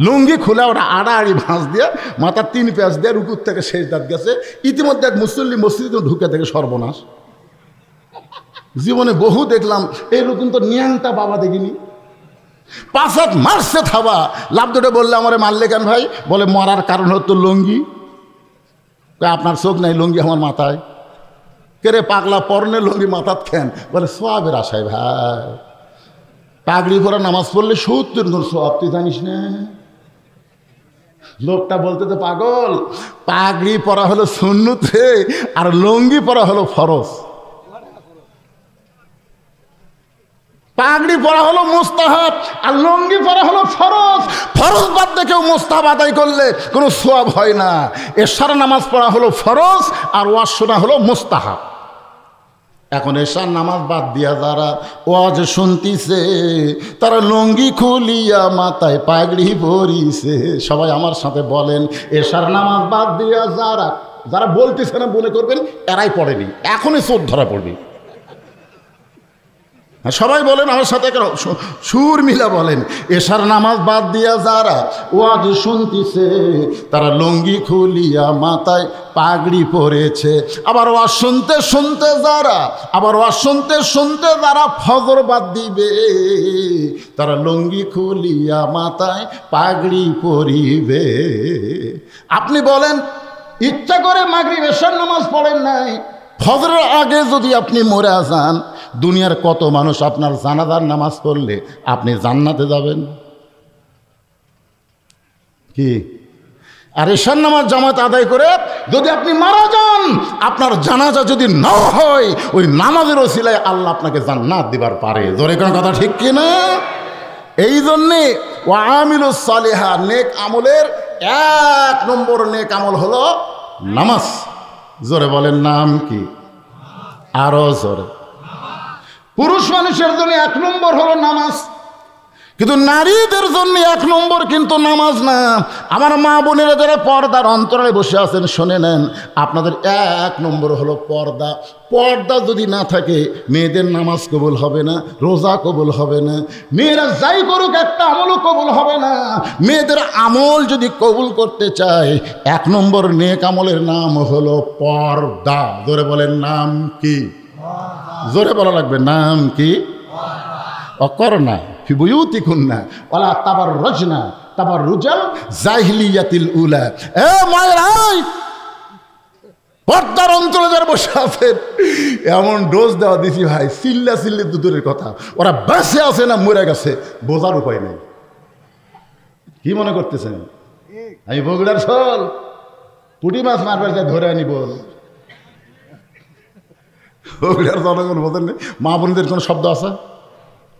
Speaker 1: লুঙ্গি খুলে ওটা আড়াআড়ি ভাঁজ দিয়ে মাথার 3 প্যাঁচ দিয়ে রুকুর থেকে শেষ দাঁত গেছে। ইতিমধ্যে এক মুসল্লি মসজিদে ঢুকে থেকে সর্বনাশ। জীবনে বহু দেখলাম, এইরকম তো নিয়াংটা বাবা দেখিনি। 5 হাত মারছে থাবা, লাভ দুটো বললে আমারে মারলে কেন ভাই? বলে মরার কারণ হতো লুঙ্গি। আপনার চোখ নাই, লুঙ্গি আমার মাথায়। কেরে পাগলা, পরনে লুঙ্গি মাথাত খেন? বলে সওয়াবের আশায় ভাই। পাগড়ি পরা নামাজ পড়লে 70 গুণ সওয়াব, তুই জানিস না? লোকটা বলতে তো পাগল, পাগড়ি পরা হলো সুন্নত রে, আর লুঙ্গি পরা হলো ফরজ। পাগড়ি পরা হলো মুস্তাহাব আর লুঙ্গি পরা হলো ফরজ। ফরজ বাদ দিয়ে কেউ মুস্তাহাব আদায় করলে কোনো সওয়াব হয় না। এশার নামাজ পড়া হলো ফরজ আর ওয়াজ শোনা হলো মুস্তাহাব। এখন এশার নামাজ বাদ দিয়া যারা ওয়াজ শুনতিছে তারা লুঙ্গি খুলিয়া মাথায় পাগড়ি পরিছে। সবাই আমার সাথে বলেন, এশার নামাজ বাদ দিয়া যারা যারা বলতেছে না মনে করবেন এরাই পড়েনি, এখনই চোখ ধরা পড়বি। সবাই বলেন আমার সাথে, সুর মিলা বলেন, এশার নামাজ বাদ দিয়া যারা ওয়াজ শুনতিছে তারা লুঙ্গি খুলিয়া মাথায় পাগড়ি পরেছে। আবার ওয়াজ শুনতে শুনতে যারা ফজর বাদ দিবে তারা লুঙ্গি খুলিয়া মাথায় পাগড়ি পরিবে। আপনি বলেন ইচ্ছা করে মাগরিব এশার নামাজ পড়েন নাই, ফজরের আগে যদি আপনি মরে যান, দুনিয়ার কত মানুষ আপনার জানাজার নামাজ পড়লে আপনি জান্নাতে যাবেন কি? আর এশার নামাজ জামাত আদায় করে যদি আপনি মারা যান, আপনার জানাজা যদি না হয়, ওই নামাজের ওসিলায় আল্লাহ আপনাকে জান্নাত দিবার পারে। জোরে কোন কথা ঠিক কি না? এই জন্যে ওয়ামিলুস সালিহা, নেক আমলের 1 নম্বর নেক আমল হলো নামাজ। জোরে বলেন নাম কি? আরো জোরে। পুরুষ মানুষের জন্য 1 নম্বর হলো নামাজ, কিন্তু নারীদের জন্য 1 নম্বর কিন্তু নামাজ না। আমার মা বোনেরা যারা পর্দার অন্তরালে বসে আছেন শুনে নেন, আপনাদের 1 নম্বর হলো পর্দা। পর্দা যদি না থাকে মেয়েদের নামাজ কবুল হবে না, রোজা কবুল হবে না, মেয়েরা যাই করুক একটা আমলও কবুল হবে না। মেয়েদের আমল যদি কবুল করতে চায় 1 নম্বর নেক আমলের নাম হলো পর্দা। জোরে বলেন নাম কি? জোরে বলা লাগবে নাম কি? অকরনা ফি বুয়ুতিকুন্না ওয়ালা তাবাররুজনা তাবাররুজাল জাহিলিয়াতিল উলা। এ মায়েরাই, পর্দার অন্তরে যারা বসে আছেন, এমন ডোজ দেওয়া দিছি ভাই, চিল্লি দূরের কথা, ওরা বেঁচে আছে না মরে গেছে বোঝার উপায় নেই। কি মনে করতেছেন আমি বগুড়ার শোল পুঁটি মাছ মারবার যা ধরে আনি বল? বগুড়ার জনগণ বোঝেন নেই? মা বোনদের কোনো শব্দ আছে?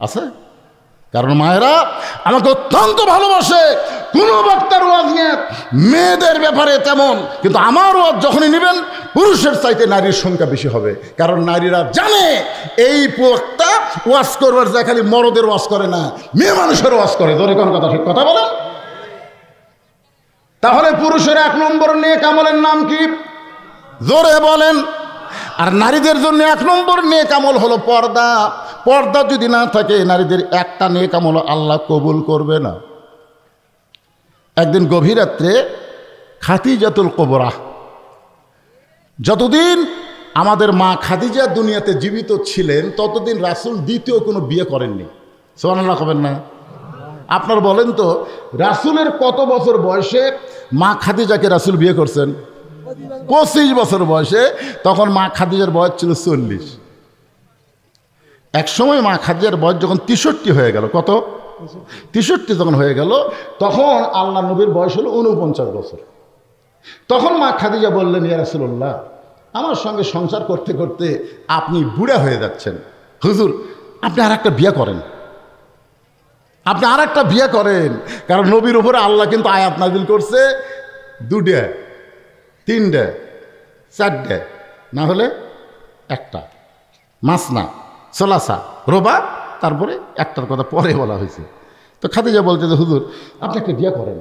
Speaker 1: আছে? কারণ মায়েরা আমাকে অত্যন্ত ভালোবাসে। কোনো বক্তার ওয়াজ নিয়ে মেয়েদের ব্যাপারে তেমন, কিন্তু আমার ওয়াজ যখনই নেবেন পুরুষের চাইতে নারীর সংখ্যা বেশি হবে। কারণ নারীরা জানে এই বক্তা ওয়াজ করবার যা খালি মরদের ওয়াজ করে না, মেয়ে মানুষের ওয়াজ করে। জোরে কোন কথা ঠিক কথা বলেন? তাহলে পুরুষের 1 নম্বর নেক আমলের নাম কি? জোরে বলেন। আর নারীদের জন্য 1 নম্বর নেক আমল হলো পর্দা। পর্দা যদি না থাকে নারীদের একটা নেক আমল আল্লাহ কবুল করবে না। একদিন গভীর রাত্রে খাদিজাতুল কুবরা, যতদিন আমাদের মা খাদিজা দুনিয়াতে জীবিত ছিলেন ততদিন রাসূল দ্বিতীয় কোনো বিয়ে করেননি। সুবহানাল্লাহ কবেন না? আপনার বলেন তো, রাসূলের কত বছর বয়সে মা খাদিজাকে রাসূল বিয়ে করছেন? 25 বছর বয়সে। তখন মা খাদিজার বয়স ছিল 40। এক সময় মা খাদিজার বয়স যখন 63 হয়ে গেল, কত? 63 যখন হয়ে গেল, তখন আল্লাহ নবীর বয়স হলো 49 বছর। তখন মা খাদিজা বললেন, ইয়া রাসূলুল্লাহ, আমার সঙ্গে সংসার করতে করতে আপনি বুড়া হয়ে যাচ্ছেন, হুজুর আপনি আর একটা বিয়ে করেন, আপনি আর একটা বিয়ে করেন। কারণ নবীর উপরে আল্লাহ কিন্তু আয়াত নাযিল করছে 2টে 3টে 4টে, না হলে একটা, মাসনা সোলাসা রোবা, তারপরে একটার কথা পরে বলা হয়েছে। তো খাদিজা বলতে যে হুজুর আপনি একটা বিয়ে করেন।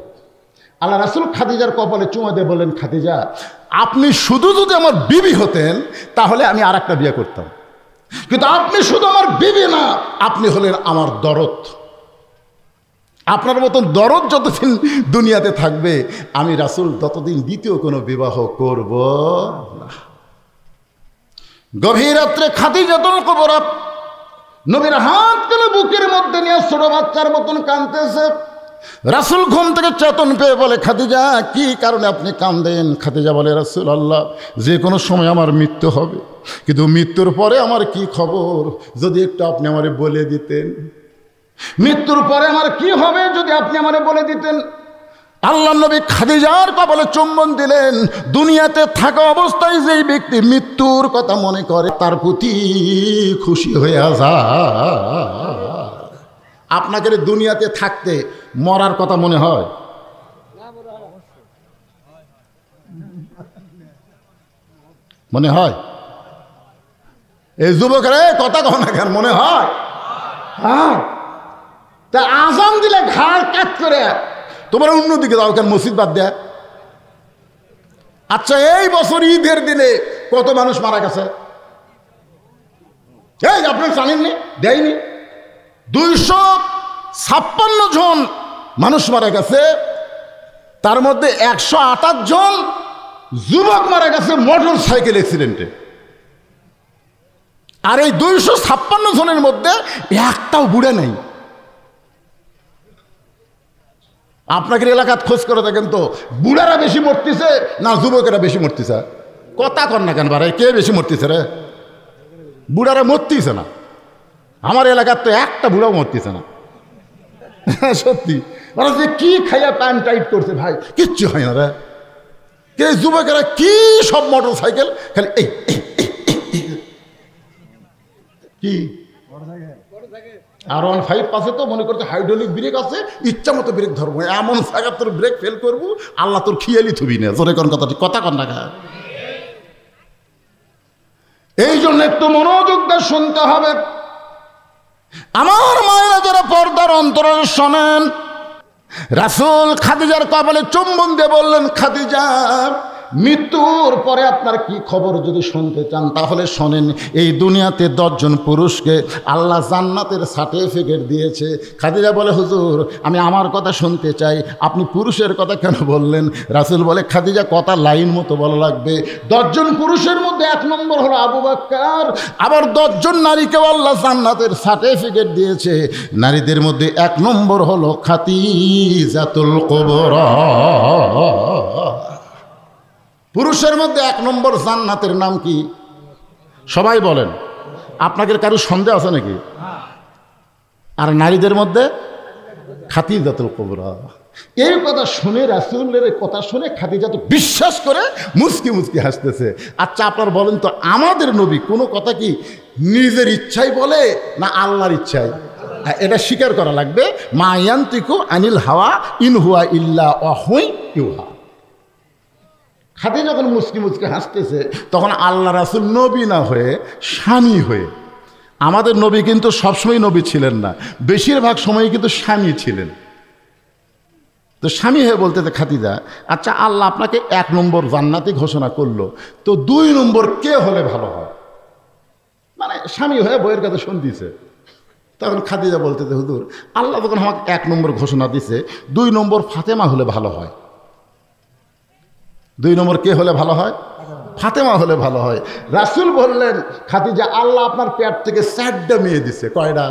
Speaker 1: আল্লাহ রাসূল খাদিজার কপালে চুমা দিয়ে বললেন, খাদিজা আপনি শুধু যদি আমার বিবি হতেন তাহলে আমি আর একটা বিয়ে করতাম, কিন্তু আপনি শুধু আমার বিবি না, আপনি হলেন আমার দরদ। আপনার মতন দরদ যতদিন দুনিয়াতে থাকবে আমি রাসূল ততদিন দ্বিতীয় কোনো বিবাহ করব না। গভীর রাত্রে খাদিজাতুল কুবরা নবীর হাত তুলে বুকের মধ্যে নিয়ে ছোট বাচ্চার মতন কাঁদতেছে। রাসূল ঘুম থেকে চেতন পেয়ে বলে, খাদিজা কি কারণে আপনি কাঁদেন? খাদিজা বলে, রাসূলুল্লাহ যে কোনো সময় আমার মৃত্যু হবে, কিন্তু মৃত্যুর পরে আমার কি খবর যদি একটু আপনি আমারে বলে দিতেন। মৃত্যুর পরে আমার কি হবে যদি আপনি আমারে বলে দিতেন। আল্লাহর নবী খাদিজার কপালে চুম্বন দিলেন। দুনিয়াতে থাকা অবস্থায় যেই ব্যক্তি মৃত্যুর কথা মনে করে তার প্রতি খুশি হয়ে যায়। আপনাকে দুনিয়াতে থাকতে মরার কথা মনে হয়? মনে হয়? এই যুবকের কথা কও না কেন, মনে হয়? হ্যাঁ, তা আজান দিলে ঘাড় কাট করে তোমার অন্যদিকে যাও কেন, মসজিদ বাদ দেয়? আচ্ছা, এই বছর ঈদের দিনে কত মানুষ মারা গেছে? এই আপনি জানেননি? দেয়নি। 256 জন মানুষ মারা গেছে, তার মধ্যে 128 জন যুবক মারা গেছে মোটর সাইকেল অ্যাক্সিডেন্টে। আর এই 256 জনের মধ্যে একটাও বুড়ে নেই। আপনাদের এলাকাত খোঁজ করে দেখেন তো, বুড়ারা বেশি মরতেছে না যুবকেরা বেশি মরতেছে? কথা কর না কেন বারে, কে বেশি মরতেছে রে? বুড়ারা মরতেছে না। আমার এলাকার তো একটা বুড়াও মরতেছে না। সত্যি, ওরা যে কি খাইয়া প্যান্ট টাইট করছে ভাই, কিচ্ছু হয় না রে। কে যুবকেরা কি সব মোটর সাইকেল খালি এই কি আর 15 পাশে তো মনে করতে হাইড্রোলিক ব্রেক আছে, ইচ্ছা মতো ব্রেক ধরবো, এমন জায়গা তোর ব্রেক ফেল করবো আল্লাহ তোর খিয়ালি থবি না। জোরে কোন কথা, কথা কন না। এই জন্য একটু মনোযোগ দিয়ে শুনতে হবে। আমার মায়েরা যারা পর্দার অন্তরে শোনেন, রাসূল খাদিজার কপালে চুম্বন দিয়ে বললেন, খাদিজা মৃত্যুর পরে আপনার কি খবর যদি শুনতে চান তাহলে শোনেন। এই দুনিয়াতে 10 জন পুরুষকে আল্লাহ জান্নাতের সার্টিফিকেট দিয়েছে। খাদিজা বলে, হুজুর আমি আমার কথা শুনতে চাই, আপনি পুরুষের কথা কেন বললেন? রাসূল বলে, খাদিজা কথা লাইন মতো বলা লাগবে। 10 জন পুরুষের মধ্যে 1 নম্বর হলো আবু বকর, আবার 10 জন নারীকেও আল্লাহ জান্নাতের সার্টিফিকেট দিয়েছে। নারীদের মধ্যে 1 নম্বর হলো খাদিজাতুল কুবরা। পুরুষের মধ্যে 1 নম্বর জান্নাতের নাম কি? সবাই বলেন। আপনাদের কারো সন্দেহ আছে নাকি? আর নারীদের মধ্যে খাদিজাতুল কুবরা। এই কথা শুনে, রাসূলের কথা শুনে খাদিজা তো বিশ্বাস করে মুচকি মুচকি হাসতেছে। আচ্ছা আপনার বলেন তো, আমাদের নবী কোনো কথা কি নিজের ইচ্ছাই বলে না আল্লাহর ইচ্ছাই? এটা স্বীকার করা লাগবে। মা ইয়ান্তিকু আনিল হাওয়া ইন হুয়া ইল্লা ওয়াহুই ইউহা। খাদিজা যখন মুচকি মুচকি হাসতেছে তখন আল্লাহ রাসূল নবী না হয়ে স্বামী হয়ে, আমাদের নবী কিন্তু সবসময় নবী ছিলেন না, বেশিরভাগ সময় কিন্তু স্বামী ছিলেন। তো স্বামী হয়ে বলতে, খাদিজা আচ্ছা আল্লাহ আপনাকে 1 নম্বর জান্নাতি ঘোষণা করলো, তো 2 নম্বর কে হলে ভালো হয়? মানে স্বামী হয়ে বইয়ের কাছে শুনতেছে। তখন খাদিজা বলতে, হুজুর আল্লাহ যখন আমাকে 1 নম্বর ঘোষণা দিছে, 2 নম্বর ফাতেমা হলে ভালো হয়। 2 নম্বর কে হলে ভালো হয়? ফাতেমা হলে ভালো হয়। রাসূল বললেন, খাদিজা আল্লাহ আপনার পেট থেকে 4টা মেয়ে দিছে। কয়টা?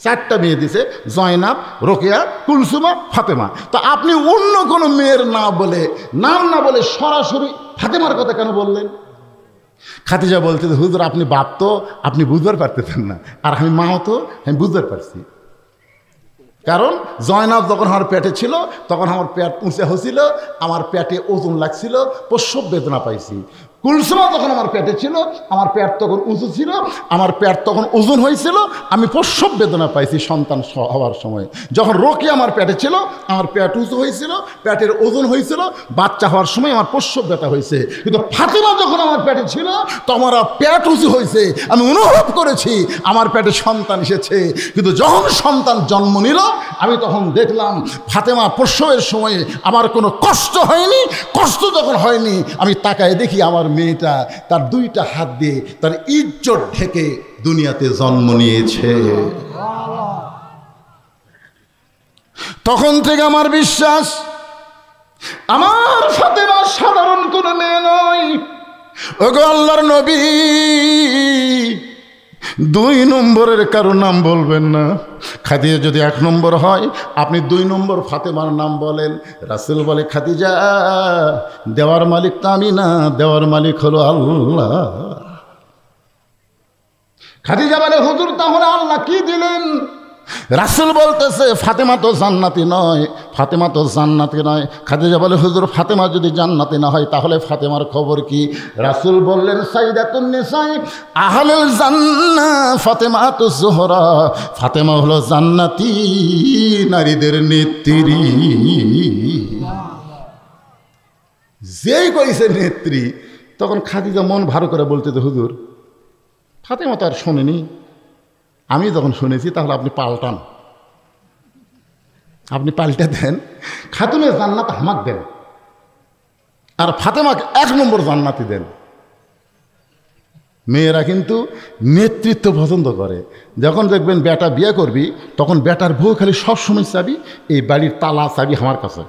Speaker 1: 4টা মেয়ে দিছে, জয়নাব, রোকেয়া, কুলসুমা, ফাতেমা। তো আপনি অন্য কোনো মেয়ের নাম না বলে সরাসরি ফাতেমার কথা কেন বললেন? খাদিজা বলতে, হুজুর আপনি বাপ তো, আপনি বুঝতে পারতেছেন না, আর আমি মাও তো, আমি বুঝতে পারছি। কারণ জয়নাব যখন আমার পেটে ছিল তখন আমার পেট উঁচে হয়েছিল, আমার পেটে ওজন লাগছিল, প্রসব বেদনা পাইছি। কুলসুমা যখন আমার পেটে ছিল আমার পেট তখন উঁচু ছিল, আমার পেট তখন ওজন হয়েছিল, আমি প্রসব বেদনা পাইছি সন্তান হওয়ার সময়। যখন রোকেয়া আমার পেটে ছিল আমার পেট উঁচু হয়েছিল, পেটের ওজন হয়েছিল, বাচ্চা হওয়ার সময় আমার প্রসব ব্যথা হয়েছে। কিন্তু ফাতেমা যখন আমার পেটে ছিল তখন আমার পেট উঁচু হয়েছে, আমি অনুভব করেছি আমার পেটে সন্তান এসেছে। কিন্তু যখন সন্তান জন্ম নিল আমি তখন দেখলাম ফাতেমা প্রসবের সময়ে আমার কোনো কষ্ট হয়নি। কষ্ট যখন হয়নি আমি তাকায় দেখি আমার মেয়েটা তার 2টা হাত দিয়ে তার ইজ্জত ঢেকে দুনিয়াতে জন্ম নিয়েছে। তখন থেকে আমার বিশ্বাস আমার ফাতেমা সাধারণ কোনো মেয়ে নয়। ওগো আল্লাহর নবী, 2 নম্বরের কারো নাম বলবেন না। খাদিজা যদি 1 নম্বর হয় আপনি 2 নম্বর ফাতেমার নাম বলেন। রাসূল বলে, খাদিজা দেওয়ার মালিক তো আমি না, দেওয়ার মালিক হলো আল্লাহ। খাদিজা বলে, হুজুর তাহলে আল্লাহ কি দিলেন? রাসূল বলতেছে ফাতেমা তো জান্নাতি নয়, ফাতেমা তো জান্নাতি নয়। খাদিজা বলে হুজুর ফাতেমা যদি জান্নাতি না হয় তাহলে ফাতেমার খবর কি? রাসূল বললেন সাইয়্যিদাতুন নিসা আহলুল জান্নাহ ফাতেমাতুজ জোহরা, ফাতেমা হলো জান্নাতি নারীদের নেত্রী। যেই কইছে নেত্রী তখন খাদিজা মন ভালো করে বলতে তো হুজুর ফাতেমা তো আর শোনেনি, আমি যখন শুনেছি তাহলে আপনি পাল্টান, আপনি পাল্টে দেন, খাতুনের জান্নাত আমাকে দেন আর ফাতেমাকে 1 নম্বর জান্নাতি দেন। মেয়েরা কিন্তু নেতৃত্ব পছন্দ করে। যখন দেখবেন বেটা বিয়ে করবি তখন বেটার বউ খালি সবসময় চাবি এই বাড়ির তালা চাবি আমার কাছে,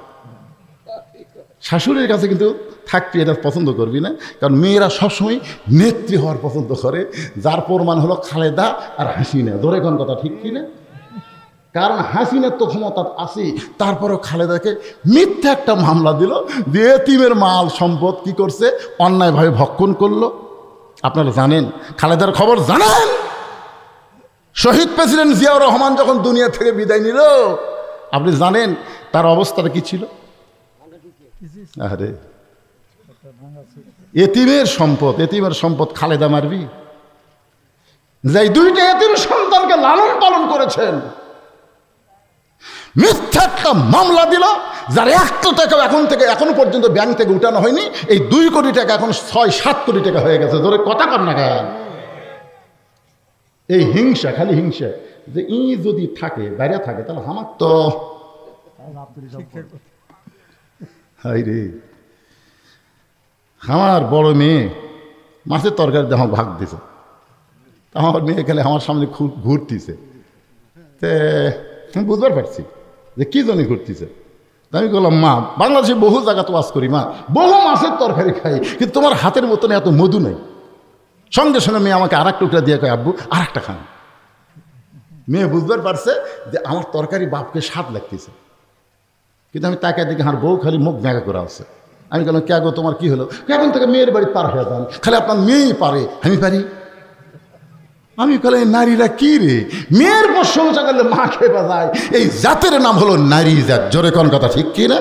Speaker 1: শাশুড়ির কাছে কিন্তু থাকবি এটা পছন্দ করবি না। কারণ মেয়েরা সবসময় নেত্রী হওয়ার পছন্দ করে, যার প্রমাণ হলো খালেদা আর হাসিনা। ধরে কোন কথা ঠিক কিনা? কারণ হাসিনার তো ক্ষমতা আছে, তারপরেও খালেদাকে মিথ্যা একটা মামলা দিল যে এতিমের মাল সম্পদ কি করছে অন্যায়ভাবে ভক্ষণ করলো। আপনারা জানেন খালেদার খবর জানেন? শহীদ প্রেসিডেন্ট জিয়াউর রহমান যখন দুনিয়া থেকে বিদায় নিল আপনি জানেন তার অবস্থাটা কি ছিল? আরে এতিমের সম্পদ খালেদা মারবি? যাই 2টা এতিম সন্তানকে লালন পালন করেছেন, মিথ্যা একটা মামলা দিল যার 1 টাকা এখন পর্যন্ত ব্যাংক থেকে উঠানো হয়নি। এই 2 কোটি টাকা এখন 6-7 কোটি টাকা হয়ে গেছে। ধরে কথা কর না কেন? এই হিংসা, খালি হিংসা যে যদি থাকে বাইরে থাকে তাহলে আমার তো হাই রে। আমার বড় মেয়ে মাছের তরকারি আমার ভাগ দিছে, আমার মেয়ে খেলে আমার সামনে ঘুরতেছে, তে আমি বুঝতে পারছি যে কি জন্য ঘুরতেছে। আমি বললাম মা বাংলাদেশে বহু জায়গা তো ওয়াজ করি মা, বহু মাছের তরকারি খাই, কিন্তু তোমার হাতের মতন এত মধু নেই। সঙ্গে সঙ্গে মেয়ে আমাকে 1 টুকরা দিয়ে কয় আব্বু আরেকটা খান। মেয়ে বুঝতে পারছে যে আমার তরকারি বাপকে স্বাদ লাগতেছে, কিন্তু আমি তাকে দেখি আমার বউ খালি মুখ ভেঙা করে আছে। আমি বললাম কে গো তোমার কি হলো? এখন থেকে মেয়ের বাড়ি পার হয়ে যান, খালি আপনার মেয়েই পারে, আমি পারি? আমি বলে নারীরা কি রে, মেয়ের প্রশংসা করলে মা খেপা যায়। এই জাতের নাম হলো নারী জাত। জোরে কোন কথা ঠিক কি না?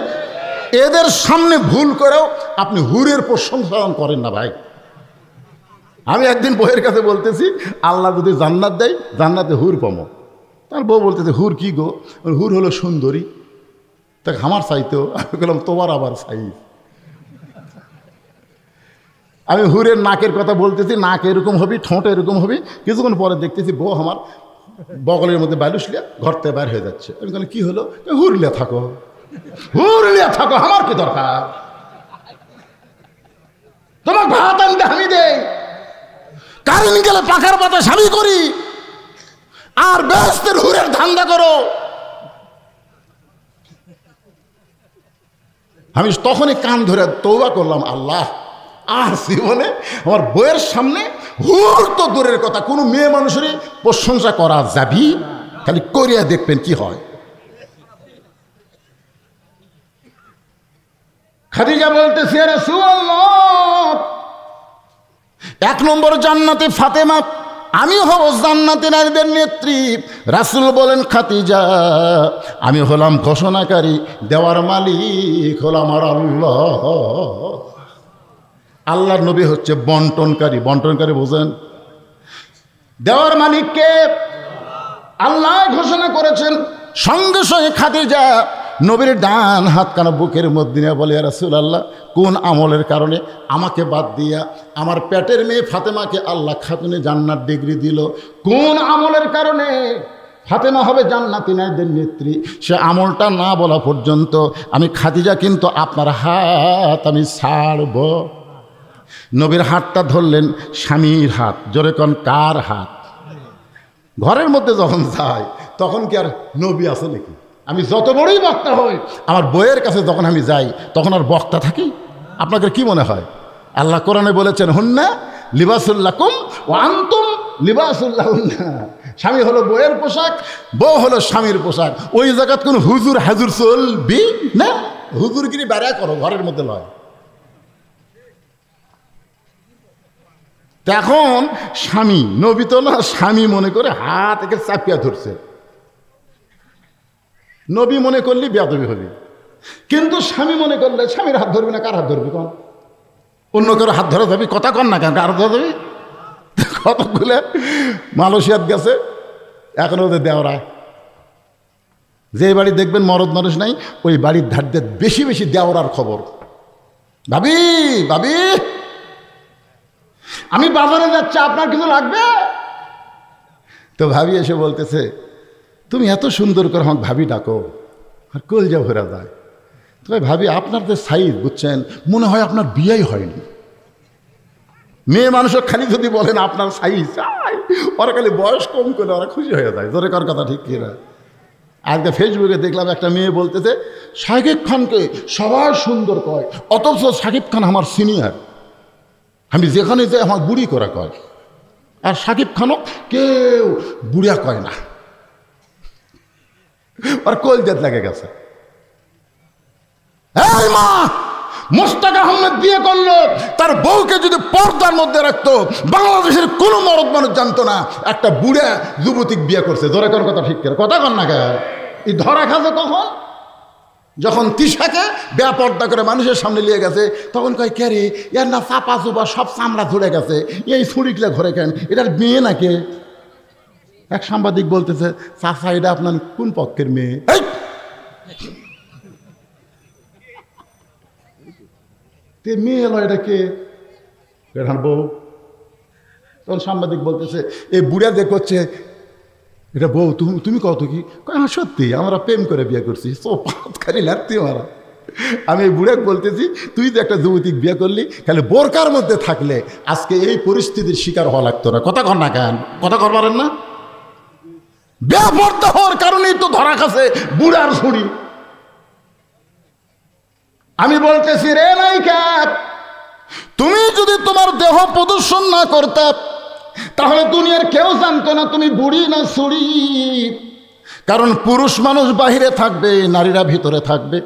Speaker 1: এদের সামনে ভুল করেও আপনি হুরের প্রশংসা করেন না ভাই। আমি একদিন বউয়ের কাছে বলতেছি আল্লাহ যদি জান্নাত দেয় জান্নাতে হুর পামো। তার বউ বলতেছে হুর কি গো? হুর হলো সুন্দরী। তা আমার চাইতেও আমি বললাম তোমার আবার সাইজ। আমি হুরের নাকের কথা বলতেছি, নাক এরকম হবি, ঠোঁট এরকম হবি। কিছুক্ষণ পরে দেখতেছি বউ আমার বগলের মধ্যে বালুসলিয়া ঘর থেকে বের হয়ে যাচ্ছে। আমি বললাম কি হলো? হুরলিয়া থাকো, হুরলিয়া থাকো, আমার কি দরকার? তোমার ভাত আনতে আমি দেই, কারেন্ট গেলে পাখার পাতা স্বামী করি, আর বেহেশতের হুরের ধান্দা করো। আমি তখনই কান ধরে তওবা করলাম, আল্লাহ আর জীবনে আমার বইয়ের সামনে হুর তো দূরের কথা কোনো মেয়ে মানুষেরই প্রশংসা করা যাবি, খালি করিয়া দেখবেন কি হয়। খাদিজা বলতেছে রাসূলুল্লাহ 1 নম্বর জান্নাতে ফাতেমা, আমি হব জান্নাতের নারীদের নেত্রী। রাসূল বলেন খাদিজা আমি হলাম ঘোষণাকারী, দেওয়ার মালিক হলো আমার আল্লাহ। আল্লাহর নবী হচ্ছে বন্টনকারী। বন্টনকারী বোঝেন? দেওয়ার মালিককে আল্লাহ ঘোষণা করেছেন। সঙ্গে সঙ্গে খাদিজা নবীর ডান হাত কানা বুকের মধ্যে নিয়ে বলে রাসূলুল্লাহ কোন আমলের কারণে আমাকে বাদ দিয়া আমার পেটের মেয়ে ফাতেমাকে আল্লাহ খাতুনে জান্নাত ডিগ্রি দিল? কোন আমলের কারণে ফাতেমা হবে জান্নাতি নারীদের নেত্রী? সে আমলটা না বলা পর্যন্ত আমি খাদিজা কিন্তু আপনার হাত আমি ছাড়ব। নবীর হাতটা ধরলেন স্বামীর হাত। জোরে কোন কার হাত? ঘরের মধ্যে যখন যায় তখন কি আর নবী আছে নাকি? আমি যত বড়ই বক্তা হই আমার বইয়ের কাছে যখন আমি যাই তখন আর বক্তা থাকি? আপনাদের কি মনে হয়? আল্লাহ কোরআনে বলেছেন হুন্না লিবাসুল লাকুম ওয়া আনতুম লিবাসুল লাহুন্না। স্বামী হলো বইয়ের পোশাক, বউ হলো স্বামীর পোশাক। ওই জায়গায় কোন হুজুর হাজুর চলবি না, হুজুরগিরি বেড়া করো, ঘরের মধ্যে লয়। এখন স্বামী, নবী তো না, স্বামী মনে করে হাত একে চাপিয়া ধরছে। নবী মনে করলে বেয়াদবি হবে, কিন্তু স্বামী মনে করলে স্বামীর হাত ধরবি না, কার হাত ধরবি কন? অন্য কারো হাত ধরে যাবি, কথা কন না কেন, কার ধরে যাবি? কতগুলো মালয়েশিয়াত গেছে, এখন ওদের দেওয়ারায় যে বাড়ি দেখবেন মরদ মানুষ নাই, ওই বাড়ির ধারদের বেশি বেশি দেওয়ার খবর। ভাবি ভাবি আমি বাজারে যাচ্ছি, আপনার কিছু লাগবে? তো ভাবি এসে বলতেছে, তুমি এত সুন্দর করে আমার ভাবি ডাকো, আর কলজা ভরা যায়। তো ভাবি আপনার যে সাইজ বুঝছেন, মনে হয় আপনার বিয়েই হয়নি। মেয়ে মানুষের খালি যদি বলেন আপনার সাইজ, ওরা খালি বয়স কম করে ওরা খুশি হয়ে যায়। জোরে কার কথা ঠিক কিনা? আজকে ফেসবুকে দেখলাম একটা মেয়ে বলতেছে, শাকিব খানকে সবাই সুন্দর কয়, অথচ শাকিব খান আমার সিনিয়র, আমি যেখানে যাই আমার বুড়ি করা কয়, আর শাকিব খানও কেউ বুড়িয়া কয় না। আর কলজাত লাগে গেছে। এই মা, মোস্তাক আহমেদ বিয়ে করলো, তার বউকে যদি পর্দার মধ্যে রাখতো, বাংলাদেশের কোনো মরদ মানুষ জানতো না একটা বুড়া যুবতীক বিয়ে করছে। জোরে কর কথা ঠিক করে, কথা কর না কেন? এই ধরা খাজে কখন? যখন তিশাকে বেপর্দা করে মানুষের সামনে নিয়ে গেছে, তখন কয় কে রে, এর না চাপা চুপা সব চামড়া ধরে গেছে, এই ছুরিকলে ঘরে কেন, এটার মেয়ে নাকি? এক সাংবাদিক বলতেছে, চাচা এটা আপনার কোন পক্ষের মেয়ে? মেয়ে এলো, এটা কে? এটার বউ। তখন সাংবাদিক বলতেছে, এই বুড়া যে করছে এটা বউ, তুমি কত কি? হ্যাঁ সত্যি, আমরা প্রেম করে বিয়ে করছি। সোপাতকারী লাগতে মারা। আমি এই বুড়াক বলতেছি, তুই তো একটা যুবতী বিয়ে করলি, খালি বোরকার মধ্যে থাকলে আজকে এই পরিস্থিতির শিকার হওয়া লাগতো না। কথা কর না কেন? কথা কর পারেন না? বেপর্দা হওয়ার কারণেই তো ধরা খাচ্ছে বুড়ার ছুরি। আমি বলতেছি, রে নায়িকা, তুমি যদি তোমার দেহ প্রদর্শন না করতে, তাহলে দুনিয়ার কেউ জানতো না তুমি বুড়ি না ছুরি। কারণ পুরুষ মানুষ বাহিরে থাকবে, নারীরা ভিতরে থাকবে।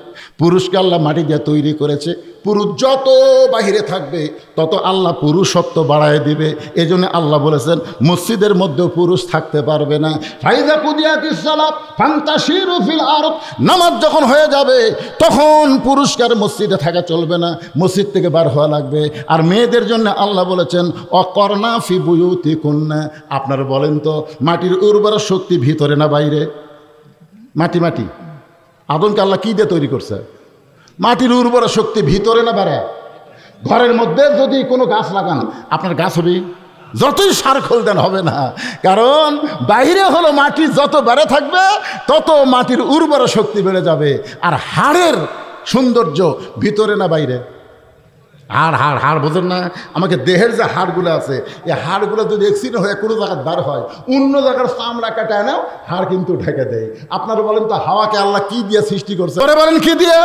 Speaker 1: পুরুষকে আল্লাহ মাটি দিয়ে তৈরি করেছে, পুরুষ যত বাহিরে থাকবে তত আল্লাহ পুরুষত্ব বাড়ায় দিবে। এই জন্য আল্লাহ বলেছেন মসজিদের মধ্যেও পুরুষ থাকতে পারবে না। ফাইজা কুদিয়াতিস সালাত ফান্তাশিরু ফিল আরদ, নামাজ যখন হয়ে যাবে তখন পুরুষকার মসজিদে থাকা চলবে না, মসজিদ থেকে বার হওয়া লাগবে। আর মেয়েদের জন্য আল্লাহ বলেছেন অকর্ণা ফি বুয়ুতিকুন্না। আপনারা বলেন তো, মাটির উর্বর শক্তি ভিতরে না বাইরে? মাটি মাটি আদমকে আল্লাহ কি দিয়ে তৈরি করছে? মাটির উর্বর শক্তি ভিতরে না বাইরে? ঘরের মধ্যে যদি কোনো গাছ লাগান, আপনার গাছ হবে? যতই সার খোল দেন হবে না, কারণ বাইরে হলো মাটি যত বেড়ে থাকবে তত মাটির উর্বর শক্তি বেড়ে যাবে। আর হাড়ের সৌন্দর্য ভিতরে না বাইরে? হাড় হাড় হাড় বোঝেন না? আমাকে দেহের যে হাড়গুলো আছে, এই হাড়গুলো যদি অ্যাক্সিডেন্ট হয়ে কোনো জায়গায় বার হয়, অন্য জায়গার চামড়া কাটায় নাও, হাড় কিন্তু ঢেকে দেয়। আপনারা বলেন তো, হাওয়াকে আল্লাহ কি দিয়ে সৃষ্টি করছে? বলেন কি দিয়ে?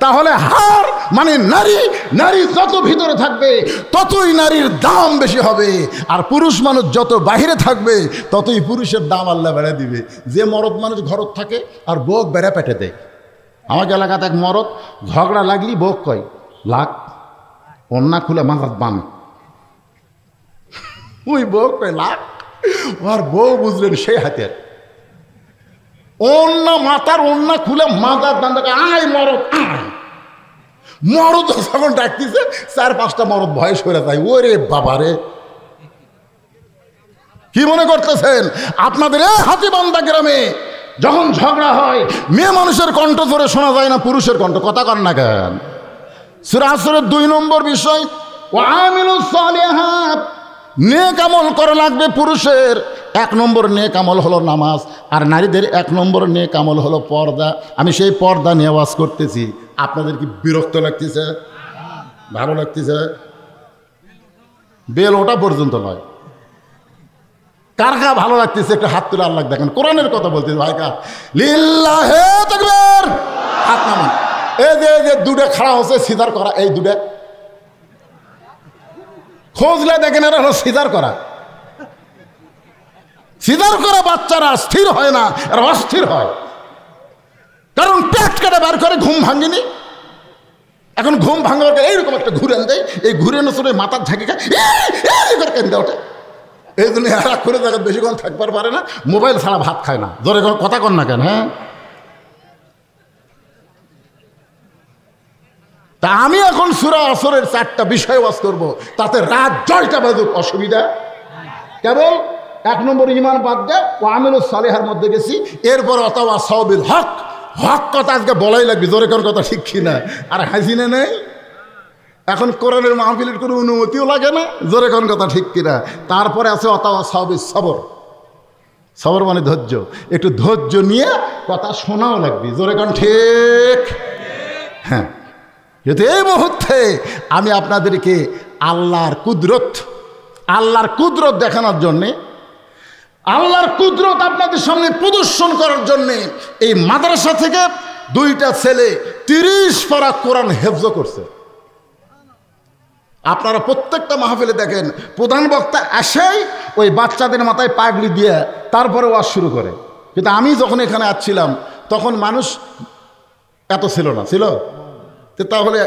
Speaker 1: তাহলে হাড় মানে নারী, নারী যত ভিতরে থাকবে ততই নারীর দাম বেশি হবে। আর পুরুষ মানুষ যত বাহিরে থাকবে ততই পুরুষের দাম আল্লাহ বেড়ে দিবে। যে মরদ মানুষ ঘরত থাকে আর বোক বেড়ে পেটে দেয়। আমাকে এলাকাতে এক মরদ ঝগড়া লাগলি বোক কয় লাখ, অন্যা খুলে মাথার বান, ওই বউ কয় লাখ। আর বউ বুঝলেন সেই হাতের অন্য মাথার অন্য খুলে মাথার দান, আয় মরদ আয়। মরদ যখন ডাকতেছে 4-5টা মরদ ভয়ে সরে যায়। ওরে বাবারে, কি মনে করতেছেন আপনাদের এই হাতিবান্ধা গ্রামে যখন ঝগড়া হয় মেয়ে মানুষের কণ্ঠ ধরে শোনা যায় না পুরুষের কণ্ঠ? কথা কন না কেন? সূরা আসরের 2 নম্বর বিষয়, ওয়া আমিলুস সালিহাত, নেক আমল করা লাগবে। পুরুষের 1 নম্বর নেক আমল হলো নামাজ, আর নারীদের 1 নম্বর নেক আমল হলো পর্দা। আমি সেই পর্দা নিয়ে ওয়াজ করতেছি। আপনাদের কি বিরক্ত লাগতেছে? ভালো লাগতেছে? বেল ওটা পর্যন্ত নয়, কার কার ভালো লাগতেছে একটু হাত তুলে আল্লাহ দেখেন। কোরআনের কথা বলতেছে ভাই, কার লিল্লাহি তাকবীর, হাত নামান। এই যে দুটা খাড়া হচ্ছে সিজার করা, এই দুটা খোঁজলে দেখেন এরা হলো সিজার করা। সিজার করা বাচ্চারা স্থির হয় না, এরা অস্থির হয়। কারণ পেট কেটে বার করে ঘুম ভাঙেনি। এখন ঘুম ভাঙার এইরকম একটা ঘুরেন দেয়, এই ঘুরেন শুনে মাথার ঝাঁকি খায় কেন্দ্রে ওঠে। এই জন্য এরা করে জায়গা বেশিক্ষণ থাকবার পারে না, মোবাইল ছাড়া ভাত খায় না। ধরে কথা কন না কেন? হ্যাঁ, তা আমি এখন সূরা আসরের 4টা বিষয় ওয়াজ করব, তাতে রাত 6টা বাজুক অসুবিধা কেবল 1 নম্বর ঈমান বাদ দেয় ও আমিলুস সালিহার মধ্যে গেছি, এরপর অথবা সাওবিল হক, হক কথা আজকে বলাই লাগবে, জোরে কোন কথা ঠিক কিনা? আর হাসিনা নেই এখন, কোরআনের মাহফিলের কোনো অনুমতিও লাগে না, জোরে কোন কথা ঠিক কিনা? তারপরে আছে অথবা সাওবিল সবর, সবর মানে ধৈর্য, একটু ধৈর্য নিয়ে কথা শোনাও লাগবে, জোরে কোন ঠিক? হ্যাঁ, যেহেতু এই মুহূর্তে আমি আপনাদেরকে আল্লাহর কুদরত দেখানোর জন্যে, আল্লাহর কুদরত আপনাদের সামনে প্রদর্শন করার জন্যে এই মাদ্রাসা থেকে 2টা ছেলে 30 পারা কোরআন হেফজ করছে। আপনারা প্রত্যেকটা মাহফিলে দেখেন প্রধান বক্তা আসেই ওই বাচ্চাদের মাথায় পাগড়ি দিয়ে তারপরে ওয়াজ শুরু করে, কিন্তু আমি যখন এখানে আসছিলাম তখন মানুষ এত ছিল না, ছিল? তাহলে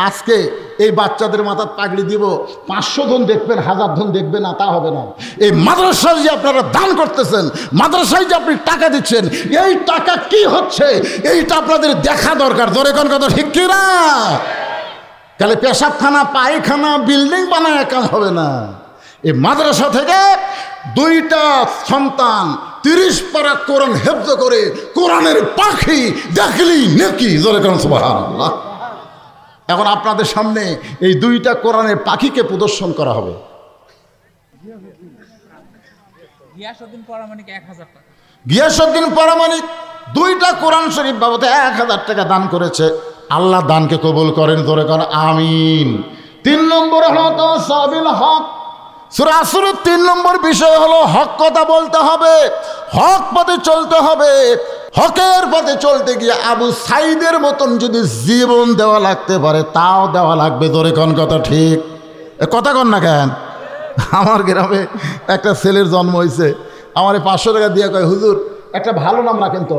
Speaker 1: আজকে এই বাচ্চাদের মাথার পাগড়ি দিব, 500 জন দেখবেন, 1000 জন দেখবে না, তা হবে না। এই মাদ্রাসায় যে আপনারা দান করতেছেন, মাদ্রাসায় যে আপনি টাকা দিচ্ছেন, এই টাকা কি হচ্ছে এইটা আপনাদের দেখা দরকার, জোরে কোন কথা ঠিক কি না? তাহলে পেশাবখানা, পায়খানা, বিল্ডিং বানায় কাজ হবে না। এই মাদ্রাসা থেকে 2টা সন্তান 30 পারা কোরআন হেফজ করে কোরআনের পাখি দেখলি নাকি, জোরে কোন সুবহানাল্লাহ। এখন আপনাদের সামনে এই 2টা কোরআনের পাখিকে প্রদর্শন করা হবে। গিয়াসউদ্দিন পরামানিক 2টা কোরআন শরীফ বাবদে 1000 টাকা দান করেছে। আল্লাহ দানকে কবুল করেন, ধরে করেন আমিন। 3 নম্বর হলো সাবিল হক, সূরা আসরের 3 নম্বর বিষয় হলো হক কথা বলতে হবে, হক পথে চলতে হবে। হকের পথে চলতে গিয়ে আবু সাইদের মতন যদি জীবন দেওয়া লাগতে পারে তাও দেওয়া লাগবে, ধরে কোন কথা ঠিক? কথা কন না কেন? আমার গ্রামে একটা ছেলের জন্ম হয়েছে, আমার 500 টাকা দিয়ে কয় হুজুর একটা ভালো নাম রাখেন তো।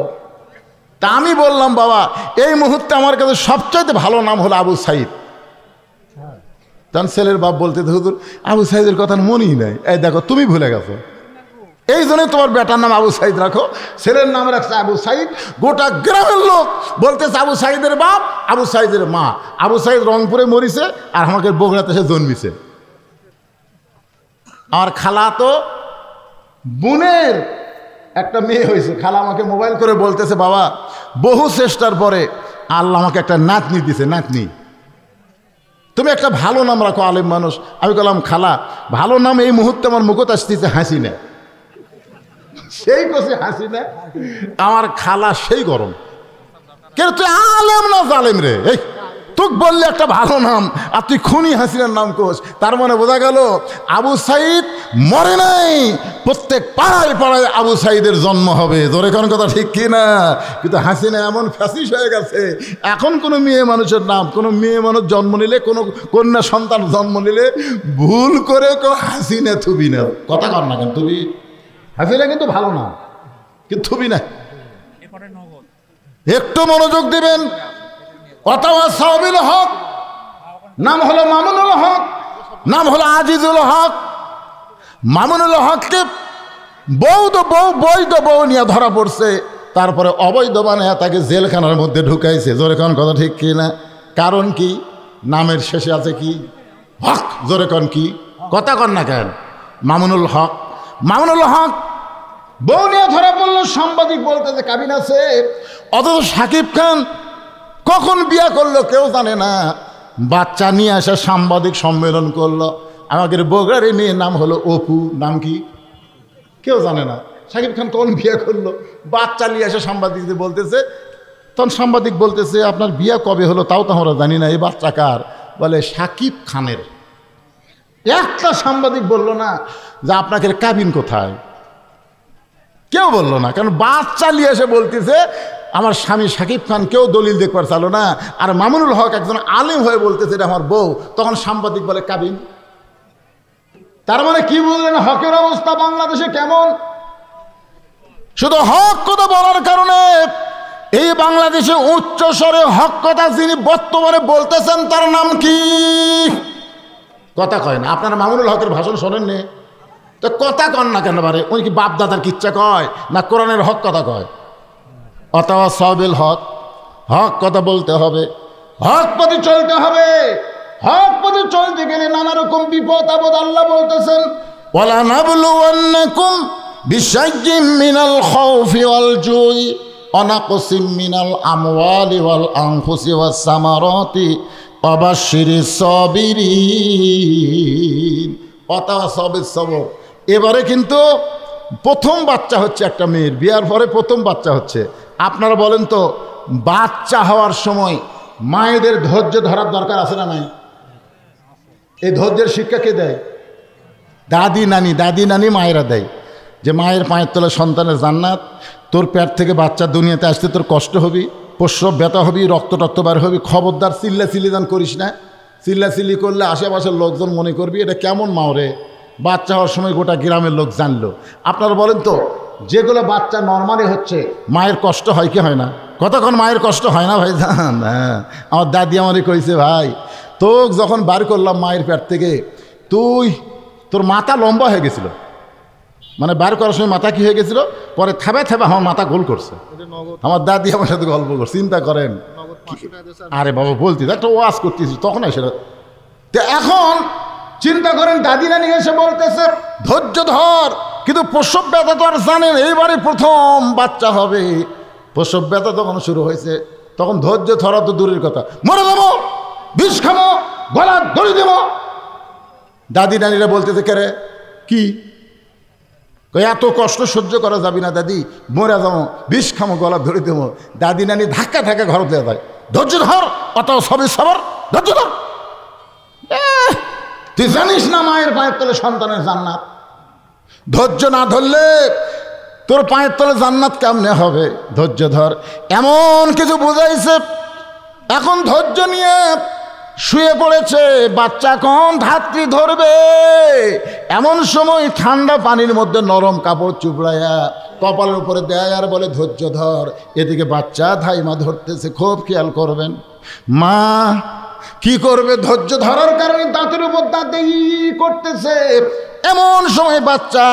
Speaker 1: তা আমি বললাম বাবা এই মুহূর্তে আমার কাছে সবচাইতে ভালো নাম হলো আবু সাইদ। তখন ছেলের বাপ বলতে, হুজুর আবু সাইদের কথা মনেই নাই। এই দেখো তুমি ভুলে গেছো, এই জন্যই তোমার বেটার নাম আবু সাইদ রাখো। ছেলের নাম রাখছে আবু সাইদ। গোটা গ্রামের লোক বলতেছে আবু সাইদের বাপ, আবু সাইদের মা। আবু সাইদ রংপুরে মরিছে আর আমাকে বগুড়াতে সে জন্মিছে। আমার খালা তো বোনের একটা মেয়ে হয়েছে। খালা আমাকে মোবাইল করে বলতেছে, বাবা বহু চেষ্টার পরে আল্লাহ আমাকে একটা নাতনি দিছে, নাতনি তুমি একটা ভালো নাম রাখো, আলেম মানুষ। আমি বললাম খালা ভালো নাম এই মুহূর্তে আমার মুখত আসতেছে হাসিনা। সেই কষে হাসিনা, আমার খালা সেই গরম, কিন্তু তুই আলেম না জালেম রে, এই তোকে বললে একটা ভালো নাম আর তুই খুনি হাসিনার নাম কোষ। তার মানে বোঝা গেল আবু সাইদ মরে নাই, প্রত্যেক পাড়ায় পাড়ায় আবু সাইদের জন্ম হবে, জোরে কোন কথা ঠিক কি না? কিন্তু হাসিনা এমন ফ্যাসিস হয়ে গেছে, এখন কোনো মেয়ে মানুষের নাম, কোনো মেয়ে মানুষ জন্ম নিলে, কোনো কন্যা সন্তান জন্ম নিলে ভুল করে কেউ হাসিনা থুবি না। কথা কর না কেন তুমি? হাসিনা কিন্তু ভালো না, কিন্তু থুবি না। একটু মনোযোগ দিবেন। অথবা সাবিল হক, নাম হলো মামুনুল হক, নাম হলো আজিজুল হক। মামুনুল হককে বৈধ বউ নিয়ে ধরা পড়ছে, তারপরে অবৈধ বানায় তাকে জেলখানার মধ্যে ঢুকাইছে, জোরে কোন কথা ঠিক কি না? কারণ কি? নামের শেষে আছে কি? হক, জোরে কোন কি? কথা কন না কেন? মামুনুল হক, মামুনুল হক বউ নিয়ে ধরা পড়লো। সাংবাদিক বলতেছে কাবিন আছে, অথচ সাকিব খান কখন বিয়া করলো কেউ জানে না। বাচ্চা নিয়ে আসে সাংবাদিক সম্মেলন করলো। আমাদের বগুড়ার মেয়ের নাম হলো অপু, নাম কি কেউ জানে না। সাকিব খান কখন বিয়া করলো, বাচ্চা নিয়ে আসে সাংবাদিকদের বলতেছে। তখন সাংবাদিক বলতেছে আপনার বিয়া কবে হলো তাও তো আমরা জানি না, এই বাচ্চা কার? বলে সাকিব খানের। একটা সাংবাদিক বলল না যে আপনাকে কাবিন কোথায়, কেউ বললো না, কারণ বাচ্চা নিয়ে এসে বলতেছে আমার স্বামী সাকিব খান, কেউ দলিল দেখবার চালো না। আর মামুনুল হক একজন আলেম হয়ে বলতেছে এটা আমার বউ, তখন সাংবাদিক বলে কাবিন। তার মানে কি বললেন হকের অবস্থা বাংলাদেশে কেমন? শুধু হক কথা বলার কারণে এই বাংলাদেশে উচ্চ স্বরে হক কথা যিনি বর্তমানে বলতেছেন তার নাম কি? কথা কয় না। আপনারা মামুনুল হকের ভাষণ শোনেননি তো কথা কন না কেন? পারে উনি কি বাপ দাদার কিচ্ছা কয় না কোরআনের হক কথা কয়? অথবা সাবিল হক, হক কথা বলতে হবে। হক পথে চলতে হবে। হক পথে চলতে গেলে নানা রকম বিপদ আপদ আল্লাহ বলতেছেন, ওয়ালা নাবলুওয়ান্নাকুম বিশাইয়্যিম মিনাল খাউফি ওয়াল জুই ওয়া নাকসিম মিনাল আমওয়ালি ওয়াল আনফুসি ওয়াস সামারাতি ওয়া বাশশিরিস সাবিরিন ওয়া তাওয়াসাবিস সবর। এবারে কিন্তু প্রথম বাচ্চা হচ্ছে একটা মেয়ের, বিয়ার পরে প্রথম বাচ্চা হচ্ছে। আপনারা বলেন তো, বাচ্চা হওয়ার সময় মায়েদের ধৈর্য ধরার দরকার আছে না নাই? এই ধৈর্যের শিক্ষা কে দেয়? দাদি নানি মায়েরা দেয়, যে মায়ের পায়ের তলে সন্তানের জান্নাত। তোর পেট থেকে বাচ্চা দুনিয়াতে আসতে তোর কষ্ট হবি, প্রসব ব্যথা হবি, রক্ত বার হবি, খবরদার চিল্লি দান করিস না। চিল্লি করলে আশেপাশের লোকজন মনে করবি এটা কেমন মাও রে। বাচ্চা হওয়ার সময় গোটা গ্রামের লোক জানলো। আপনারা বলেন তো, যেগুলো বাচ্চা নর্মালি হচ্ছে মায়ের কষ্ট হয় কি হয় না? কতক্ষণ মায়ের কষ্ট হয় না ভাই? হ্যাঁ, আমার দাদি আমারই কইছে, ভাই তোকে যখন বার করলাম মায়ের পেট থেকে, তোর মাথা লম্বা হয়ে গেছিল, মানে বার করার সময় মাথা কি হয়ে গেছিল, পরে থেবে আমার মাথা গোল করছে। আমার দাদি আমার সাথে গল্প করছে, চিন্তা করেন। আরে বাবা বলতি একটা ওয়াজ করতেছি তখন সেটা। তো এখন চিন্তা করেন, দাদি নানি এসে বলতেছে ধৈর্য ধর, কিন্তু প্রসব ব্যথা তো আর জানেন, এইবারে প্রথম বাচ্চা হবে, প্রসব ব্যথা তখন শুরু হয়েছে। তখন ধৈর্য ধরা তো দূরের কথা, মরে যাবো, বিষ খামো, গলা দড়ি দেব। দাদি নানিরা বলতেছে, কে রে কি এত কষ্ট সহ্য করা যাবি না দাদি, মরে যাবো, বিষ খামো, গলা ধরে দেবো। দাদি নানি ধাক্কা ঘর দেওয়া যায়, ধৈর্য ধর, অত সবই সবার ধৈর্য ধর। তুই জানিস না মায়ের পায়ের তলে সন্তানের জান্নাত? ধৈর্য না ধরলে তোর পায়ের তলে জান্নাত কেমনে হবে? ধৈর্য ধর। এমন কিছু বুঝাইছে, এখন ধৈর্য নিয়ে শুয়ে পড়েছে বাচ্চা, কোন ধাত্রী ধরবে? এমন সময় ঠান্ডা পানির মধ্যে নরম কাপড় চুপড়াইয়া কপালের উপরে দেয় আর বলে ধৈর্য ধর। এদিকে বাচ্চা ধাইমা ধরতেছে, খুব খেয়াল করবেন। মা কি করবে? ধৈর্য ধরার কারণে দাঁতের উপর দাঁতেই করতেছে। এমন সময় বাচ্চা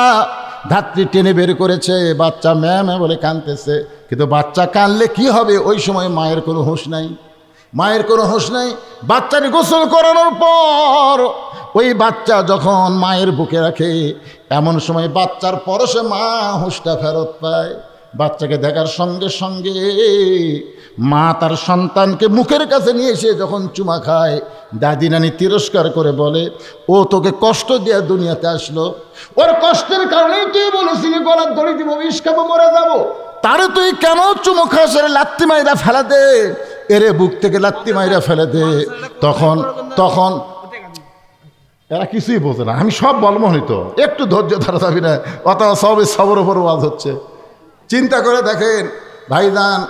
Speaker 1: ধাত্রী টেনে বের করেছে, বাচ্চা ম্যামে বলে কাঁদতেছে। কিন্তু বাচ্চা কাঁদলে কি হবে? ওই সময় মায়ের কোনো হুঁশ নাই, মায়ের কোনো হুঁশ নাই। বাচ্চাকে গোসল করানোর পর ওই বাচ্চা যখন মায়ের বুকে রাখে, এমন সময় বাচ্চার পরশে মা হুঁশটা ফেরত পায়। বাচ্চাকে দেখার সঙ্গে সঙ্গে মা তার সন্তানকে মুখের কাছে নিয়ে এসে যখন চুমা খায়, দাদি নানি তিরস্কার করে বলে, ও তোকে কষ্ট দিয়ে দুনিয়াতে আসলো, ওর কষ্টের কারণেই তুই বলেছিলি গলার দড়ি দিব, বিষ খাবো, মরে যাবো, তারে তুই কেন চুমু খাস? এর লাত্তি মাইরা ফেলা দে, এরে বুক থেকে লাত্তি মাইরা ফেলে দে। তখন এরা কিছুই বোঝে না, আমি সব বলবো হইতো, একটু ধৈর্য ধরা যাবি না, অথবা সবই সবর ওপর ওয়াজ হচ্ছে। চিন্তা করে দেখেন ভাইজান,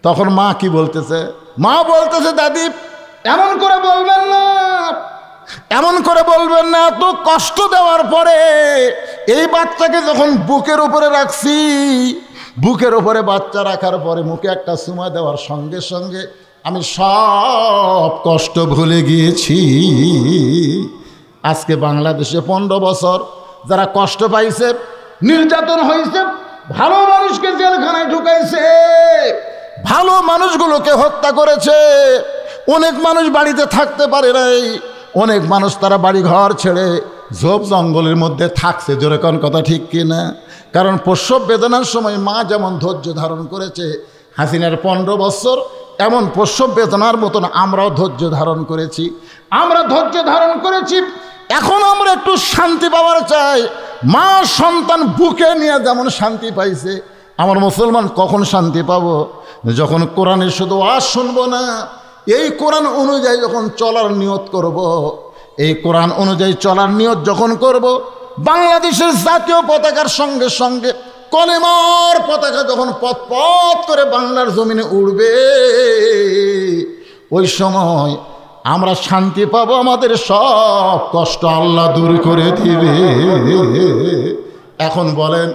Speaker 1: তখন মা কি বলতেছে? মা বলতেছে, দাদি এমন করে বলবেন না, এমন করে বলবেন না। এত কষ্ট দেওয়ার পরে এই বাচ্চাকে যখন বুকের উপরে রাখছি, বুকের উপরে বাচ্চা রাখার পরে মুখে একটা চুমা দেওয়ার সঙ্গে সঙ্গে আমি সব কষ্ট ভুলে গিয়েছি। আজকে বাংলাদেশে 15 বছর যারা কষ্ট পাইছে, নির্যাতন হয়েছে, ভালো মানুষকে জেলখানায় ঢুকাইছে, ভালো মানুষগুলোকে হত্যা করেছে, অনেক মানুষ বাড়িতে থাকতে পারে নাই, অনেক মানুষ তারা বাড়ি ঘর ছেড়ে ঝোপ জঙ্গলের মধ্যে থাকছে। জোরে কোন কথা ঠিক কিনা? কারণ প্রসব বেদনার সময় মা যেমন ধৈর্য ধারণ করেছে, হাসিনার 15 বছর এমন প্রসব বেদনার মতন আমরাও ধৈর্য ধারণ করেছি, আমরা ধৈর্য ধারণ করেছি। এখন আমরা একটু শান্তি পাওয়ার চাই। মা সন্তান বুকে নিয়ে যেমন শান্তি পাইছে, আমার মুসলমান কখন শান্তি পাবো? যখন কোরআনের শুধু ওয়াজ শুনবো না, এই কোরআন অনুযায়ী যখন চলার নিয়ত করব, এই কোরআন অনুযায়ী চলার নিয়ত যখন করব, বাংলাদেশের জাতীয় পতাকার সঙ্গে সঙ্গে কলেমার পতাকা যখন পথ পথ করে বাংলার জমিনে উড়বে, ওই সময় আমরা শান্তি পাবো, আমাদের সব কষ্ট আল্লাহ দূর করে দিবে। এখন বলেন,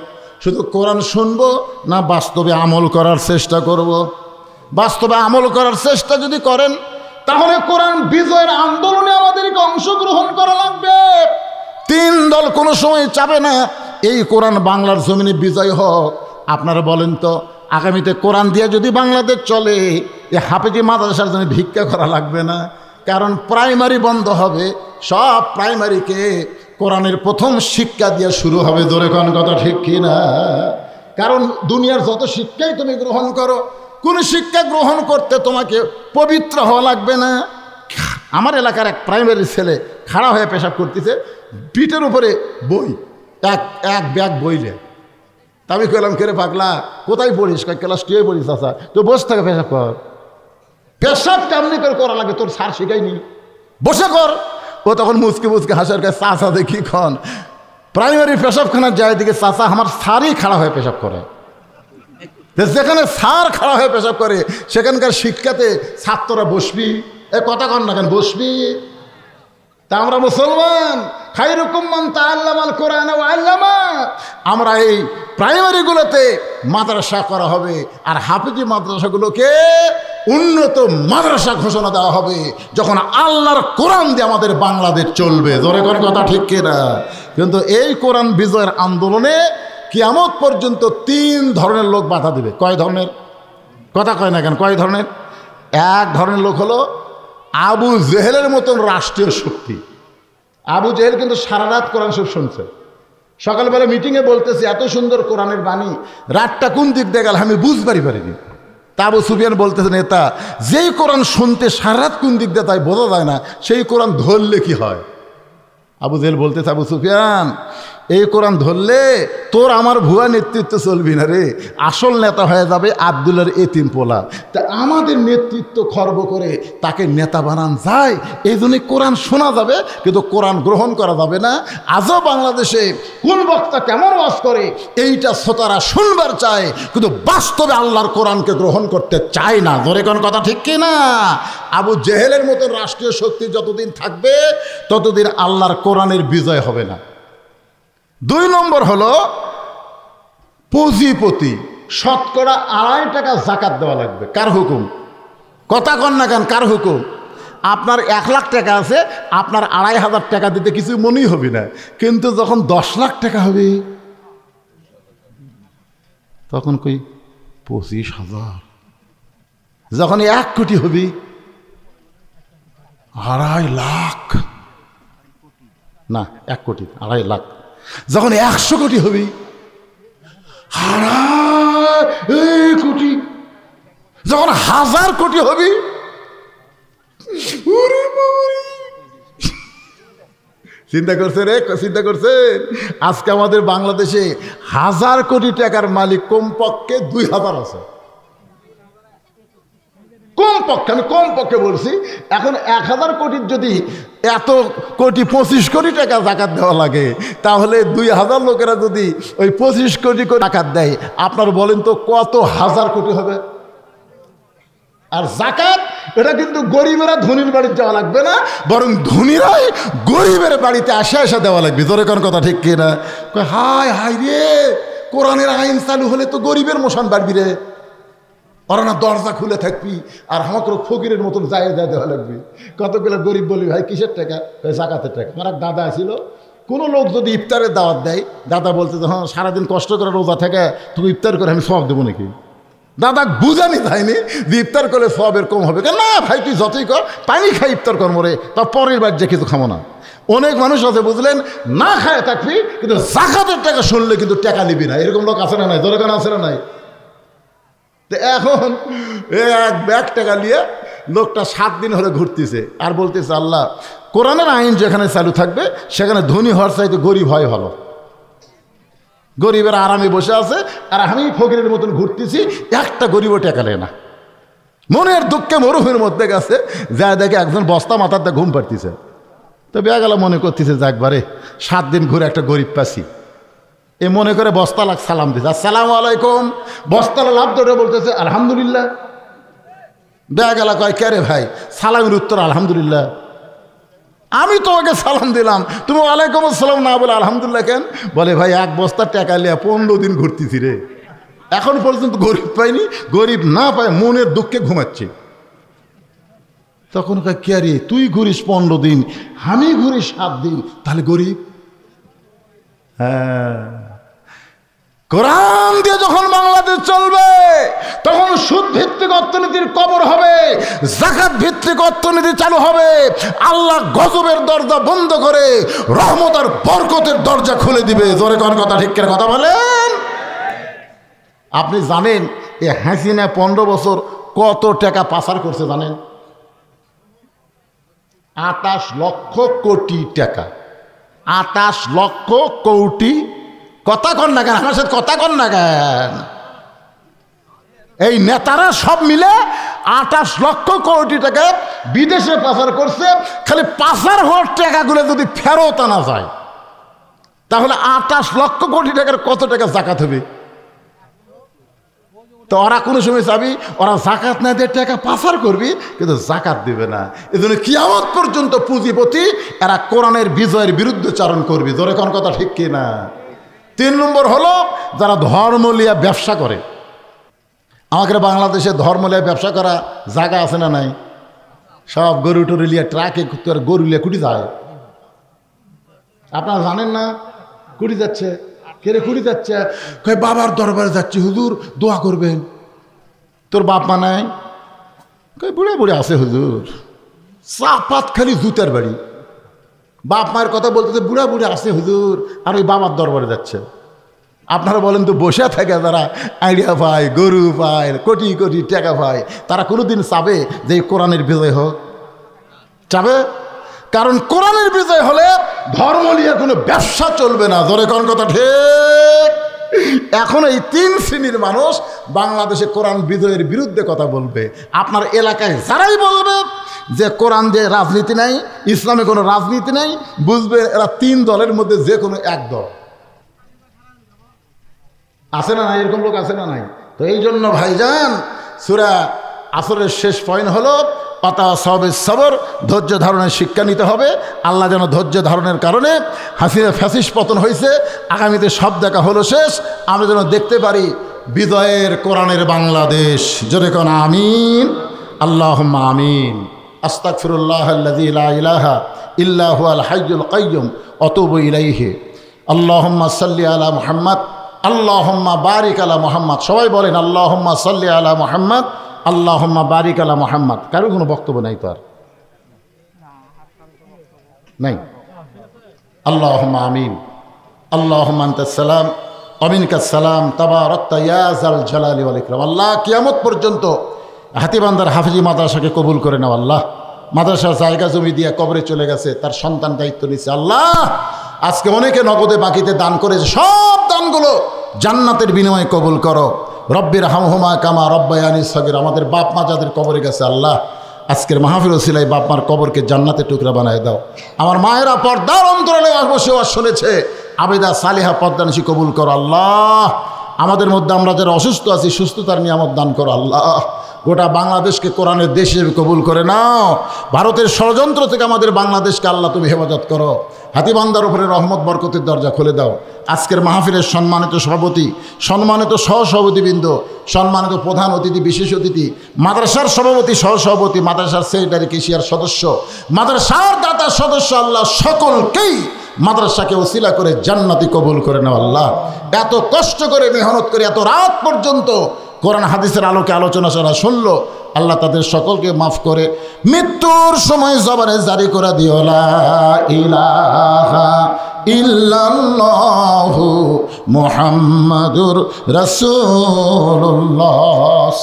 Speaker 1: শুধু কোরআন শুনবো না বাস্তবে আমল করার চেষ্টা করব? বাস্তবে আমল করার চেষ্টা যদি করেন, তাহলে কোরআন বিজয়ের আন্দোলনে আমাদেরকে অংশগ্রহণ করা লাগবে। 3 দল কোনো সময় চাবে না এই কোরআন বাংলার জমিনে বিজয় হোক। আপনারা বলেন তো, আগামীতে কোরআন দিয়ে যদি বাংলাদেশ চলে, এ হাফেজি মাদ্রাসার জন্য ভিক্ষা করা লাগবে না। কারণ প্রাইমারি বন্ধ হবে, সব প্রাইমারিকে কোরআনের প্রথম শিক্ষা দিয়ে শুরু হবে। জোরে কোন কথা ঠিক কি না? কারণ দুনিয়ার যত শিক্ষাই তুমি গ্রহণ করো, কোন শিক্ষা গ্রহণ করতে তোমাকে পবিত্র হওয়া লাগবে না। আমার এলাকার এক প্রাইমারি ছেলে খাড়া হয়ে পেশাব করতেছে, পিঠের উপরে বই, এক ব্যাগ বই রে। তা আমি কইলাম, কেরে পাগলা কোথায় পড়িস? ক্লাস 2 পড়িস? আচ্ছা তো বসে থাকে, পেশাব কর। পেশাব কেমনি করে করা লাগে তোর স্যার শিখাইনি, বসে কর। ও তখন মুচকে মুচকে হাসার কাছে, চাচা দেখি খন প্রাইমারি পেশাবখানার যায় দিকে, চাচা আমার স্যারই খাড়া হয়ে পেশাব করে। যেখানে স্যার খাড়া হয়ে পেশাব করে সেখানকার শিক্ষাতে ছাত্ররা বসবি, এ কথা কন না কেন, বসবি। তা আমরা মুসলমান, খায়রুকুম মান তাআল্লামাল কোরআন ওয়া আল্লামা, আমরা এই প্রাইমারিগুলোতে মাদ্রাসা করা হবে, আর হাফেজি মাদ্রাসাগুলোকে উন্নত মাদ্রাসা ঘোষণা দেওয়া হবে যখন আল্লাহর কোরআন দিয়ে আমাদের বাংলাদেশ চলবে। জোরে কোন কথা ঠিক কিনা? কিন্তু এই কোরআন বিজয়ের আন্দোলনে কিয়ামত পর্যন্ত 3 ধরনের লোক বাধা দেবে। কয় ধরনের? কথা কয় না কেন, কয় ধরনের? এক ধরনের লোক হলো আবু জেহেলের মতন রাষ্ট্রীয় শক্তি। আবু জেহেল কিন্তু সারা রাত কোরআন শরীফ শুনছে। সকালবেলা মিটিংয়ে বলতেছে, এত সুন্দর কোরআনের বাণী, রাতটা কোন দিক দিয়ে গেল আমি বুঝবারই পারিনি। তা আবু সুফিয়ান বলতেছে, নেতা যেই কোরআন শুনতে সারা রাত কোন দিক দিয়ে তাই বোঝা যায় না, সেই কোরআন ধরলে কি হয়? আবু জেহেল বলতেছে, আবু সুফিয়ান এই কোরআন ধরলে তোর আমার ভুয়া নেতৃত্ব চলবি না রে, আসল নেতা হয়ে যাবে আব্দুল্লাহর এতিম পোলা। তা আমাদের নেতৃত্ব খর্ব করে তাকে নেতা বানান যায়, এই জন্যই কোরআন শোনা যাবে কিন্তু কোরআন গ্রহণ করা যাবে না। আজও বাংলাদেশে কোন বক্তা কেমন ওয়াজ করে এইটা শ্রোতারা শুনবার চায়, কিন্তু বাস্তবে আল্লাহর কোরআনকে গ্রহণ করতে চায় না। ধরে কোন কথা ঠিক কি না? আবু জেহেলের মতন রাষ্ট্রীয় শক্তি যতদিন থাকবে ততদিন আল্লাহর কোরআনের বিজয় হবে না। 2 নম্বর হলো পুঁজিপতি, শতকরা 2.5 টাকা জাকাত দেওয়া লাগবে। কার হুকুম? কথা কন না কেন, কার হুকুম? আপনার 1 লাখ টাকা আছে, আপনার 2,500 টাকা দিতে কিছু মনেই হবে না, কিন্তু যখন 10 লাখ টাকা হবে তখন কই 25,000। যখন 1 কোটি হবে 2.5 লাখ, না 1 কোটি 2.5 লাখ। যখন 100 কোটি হবে 2.5 কোটি। যখন 1000 কোটি হবে, চিন্তা করছে রে, চিন্তা করছেন? আজকে আমাদের বাংলাদেশে 1000 কোটি টাকার মালিক কমপক্ষে 2000 আছে। কমপক্ষে, আমি কমপক্ষে বলছি। এখন 1000 কোটির যদি এত কোটি 25 কোটি টাকা জাকাত দেওয়া লাগে, তাহলে 2000 লোকেরা যদি ওই 25 কোটি জাকাত দেয়, আপনার বলেন তো কত হাজার কোটি হবে? আর জাকাত এটা কিন্তু গরিবেরা ধনীর বাড়িতে যাওয়া লাগবে না, বরং ধনীরাই গরিবের বাড়িতে আসে আসা দেওয়া লাগবে। তোর কোন কথা ঠিক কিনা? হায় হায় রে, কোরআনের আইন চালু হলে তো গরিবের মোশন বাড়বি রে। ওরা না দরজা খুলে থাকবি, আর আমাকে ফকিরের মতন যায় দেওয়া লাগবে। কতগুলো গরিব বলি, ভাই কিসের টাকা? জাকাতের টাকা। আমার এক দাদা ছিল, কোনো লোক যদি ইফতারের দাওয়াত দেয়, দাদা বলতে যে হ্যাঁ সারাদিন কষ্ট করে রোজা থেকে তুমি ইফতার করে আমি সব দেবো নাকি? দাদা বুঝানি যায়নি যে ইফতার করলে সব এরকম হবে। না ভাই তুই যতই কর, পানি খাই ইফতার কর মরে, তা পরের বার যে কিছু খাবো না। অনেক মানুষ আছে বুঝলেন, না খায় থাকবি কিন্তু জাকাতের টাকা শুনলে কিন্তু টাকা নিবি না। এরকম লোক আছে না নাই? দরকার আছে না নাই? তো এখন 1 ব্যাগ টাকা নিয়ে লোকটা 7 দিন হলে ঘুরতেছে আর বলতেছে, আল্লাহ কোরআনের আইন যেখানে চালু থাকবে সেখানে ধনী হওয়ার চাইতে গরিব হয় ভালো। গরিবের আরামে বসে আছে আর আমি ফকিরের মতন ঘুরতেছি, একটা গরিবও টাকা নেয় না। মনের দুঃখে মরুভূমির মধ্যে গেছে, যা দেখে একজন বস্তা মাথার দিয়ে ঘুম পাড়তেছে। তো বেগালা মনে করতেছে যে একবারে 7 দিন ঘুরে একটা গরিব পাচ্ছি, এ মনে করে বস্তালাক সালাম দিছে, আসসালামু আলাইকুম। বস্তালা লাভ ধরে বলতেছে আলহামদুলিল্লাহ। বেগালা কয়, কে রে ভাই? সালামের উত্তর আলহামদুলিল্লাহ। আমি তোমাকে সালাম দিলাম, তুমি ওয়ালাইকুম আসসালাম না বলে আলহামদুলিল্লাহ কেন? বলে ভাই 1 বস্তা টাকা নিয়ে 15 দিন ঘুরতেছি রে, এখন পর্যন্ত গরিব পাইনি। গরিব না পায় মনের দুঃখে ঘুমাচ্ছি। তখন কয়, কে রে তুই ঘুরিস 15 দিন, আমি ঘুরি 7 দিন, তাহলে গরিব? হ্যাঁ, কোরআন দিয়ে যখন বাংলাদেশ চলবে তখন সুদ ভিত্তিক অর্থনীতির কবর হবে, যাকাত ভিত্তিক অর্থনীতি চালু হবে। আল্লাহ গজবের দরজা বন্ধ করে রহমত আর বরকতের দরজা খুলে দিবে। জোরে কোন কথা, ঠিক করে কথা বলেন। আপনি জানেন এ হাসিনা 15 বছর কত টাকা পাচার করছে জানেন? 28 লক্ষ কোটি টাকা। 28 লক্ষ কোটি। কথা কন না কেন? আমার সাথে কথা কন না কেন? এই নেতারা সব মিলে 28 লক্ষ কোটি টাকা বিদেশে পাচার করছে। খালি পাচার হওয়ার টাকাগুলো যদি ফেরত আনা যায় তাহলে 28 লক্ষ কোটি টাকার কত টাকা জাকাত হবে? তো ওরা কোনো সময় চাবি ওরা জাকাত না দিয়ে টাকা পাচার করবি, কিন্তু জাকাত দিবে না। এই জন্য কিয়ামত পর্যন্ত পুঁজিপতি এরা কোরআনের বিজয়ের বিরুদ্ধে চারণ করবি। জোরে কোন কথা, ঠিক কিনা? 3 নম্বর হলো যারা ধর্ম লিয়া ব্যবসা করে। আমাদের বাংলাদেশে ধর্ম লিয়া ব্যবসা করা জায়গা আছে না নাই? সব গরু টরু লিয়া ট্রাকে গরু লিয়া কুটি যায়। আপনারা জানেন না কুটি যাচ্ছে? কেরে কুটি যাচ্ছে? কই বাবার দরবারে যাচ্ছি হুজুর, দোয়া করবেন। তোর বাপ মা নাই? কই বুড়ে বুড়ে আছে হুজুর, চাপাত খালি জুতার বাড়ি। বাপ মায়ের কথা বলতে বুড়া বুড়ে আছে হুজুর, আর ওই বাবার দরবারে যাচ্ছে। আপনারা বলেন তো বসে থাকে যারা আইডিয়া পায়, গরু পায়, কোটি কোটি টাকা পায়, তারা কোনোদিন চাবে যে কোরআনের বিজয় হোক? চাবে? কারণ কোরআনের বিজয় হলে ধর্ম নিয়ে কোনো ব্যবসা চলবে না। জোরে কোন কথা, ঠিক? এখন এই 3 শ্রেণীর মানুষ বাংলাদেশে কোরআন বিজয়ের বিরুদ্ধে কথা বলবে। আপনার এলাকায় যারাই বলবে যে কোরআন যে রাজনীতি নাই, ইসলামে কোনো রাজনীতি নাই, বুঝবে এরা 3 দলের মধ্যে যে কোনো এক দল। আছে না নাই? এরকম লোক আছে না নাই? তো এই জন্য ভাইজান সূরা আসরের শেষ পয়েন্ট হলো পাতা সবে সবর, ধৈর্য ধারণের শিক্ষা নিতে হবে। আল্লাহ যেন ধৈর্য ধারণের কারণে হাসিনা ফ্যাসিস্ট পতন হয়েছে, আগামীতে সব দেখা হলো শেষ, আমরা যেন দেখতে পারি বিজয়ের কোরআনের বাংলাদেশ। জোরে কোন আমিন, আল্লাহুম্মা আমিন। আস্তাগফিরুল্লাহাল্লাযী লা ইলাহা ইল্লা হুয়াল হাইয়ুল কাইয়্যুম ওয়া আতুবু ইলাইহি। আল্লাহুম্মা সাল্লি আলা মুহাম্মাদ, আল্লাহুম্মা বারিক আলা মুহাম্মাদ। সবাই বলেন আল্লাহুম্মা সাল্লি আলা মুহাম্মাদ, আল্লাহুম্মা বারিক আলা মুহাম্মাদ। কারো কোনো বক্তব্য নাই তো? আর নাই? আল্লাহুম্মা আমিন। আল্লাহুম্মা আনতাস সালাম ওয়া মিনকাস সালাম, তাবারাকতা ইয়া যাল জালালি ওয়াল ইকরাম। আল্লাহ কিয়ামত পর্যন্ত হাতীবান্ধার হাফিজি মাদ্রাসাকে কবুল করে নাও। আল্লাহ মাদ্রাসার জায়গা জমি দিয়ে কবরে চলে গেছে, তার সন্তান দায়িত্ব নিচ্ছে। আল্লাহ আজকে অনেকে নগদে বাকিতে দান করেছে, সব দানগুলো জান্নাতের বিনিময়ে কবুল করো। রব্বির হামহুমা কামা রব্বায়ানি সগীর। আমাদের বাপ মা যাদের কবরে গেছে আল্লাহ আজকের মাহফিল ওসিলায় বাপ মার কবরকে জান্নাতের টুকরা বানায় দাও। আমার মায়েরা পর্দার অন্তরালে বসে শুনেছে, আবেদা সালিহা পর্দানিশি কবুল করো। আল্লাহ আমাদের মধ্যে আমরা যারা অসুস্থ আছি সুস্থতার নিয়ামত দান করো। আল্লাহ গোটা বাংলাদেশকে কোরআনের দেশ হিসেবে কবুল করে নাও। ভারতের ষড়যন্ত্র থেকে আমাদের বাংলাদেশকে আল্লাহ তুমি হেফাজত করো। হাতীবান্ধার উপরে রহমত বরকতের দরজা খুলে দাও। আজকের মাহফিলের সম্মানিত সভাপতি, সম্মানিত সহসভাপতিবৃন্দ, সম্মানিত প্রধান অতিথি, বিশেষ অতিথি, মাদ্রাসার সভাপতি, সহসভাপতি, মাদ্রাসার সেক্রেটারি, কেশিয়ার সদস্য, মাদ্রাসার দাতা সদস্য, আল্লাহ সকলকেই মাদ্রাসাকে ওসিলা করে জান্নাতি কবুল করে নাও। আল্লাহ এত কষ্ট করে মেহনত করে এত রাত পর্যন্ত কোরআন হাদিসের আলোকে আলোচনা যারা শুনলো, আল্লাহ তাদের সকলকে মাফ করে মৃত্যুর সময় জবানে জারি করে দিও লা ইলাহা ইল্লাল্লাহু মুহাম্মাদুর রাসূলুল্লাহ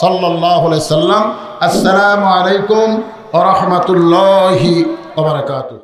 Speaker 1: সাল্লাল্লাহু আলাইহি সাল্লাম। আসসালামু আলাইকুম ওয়া রাহমাতুল্লাহি ওয়া বারাকাতুহু।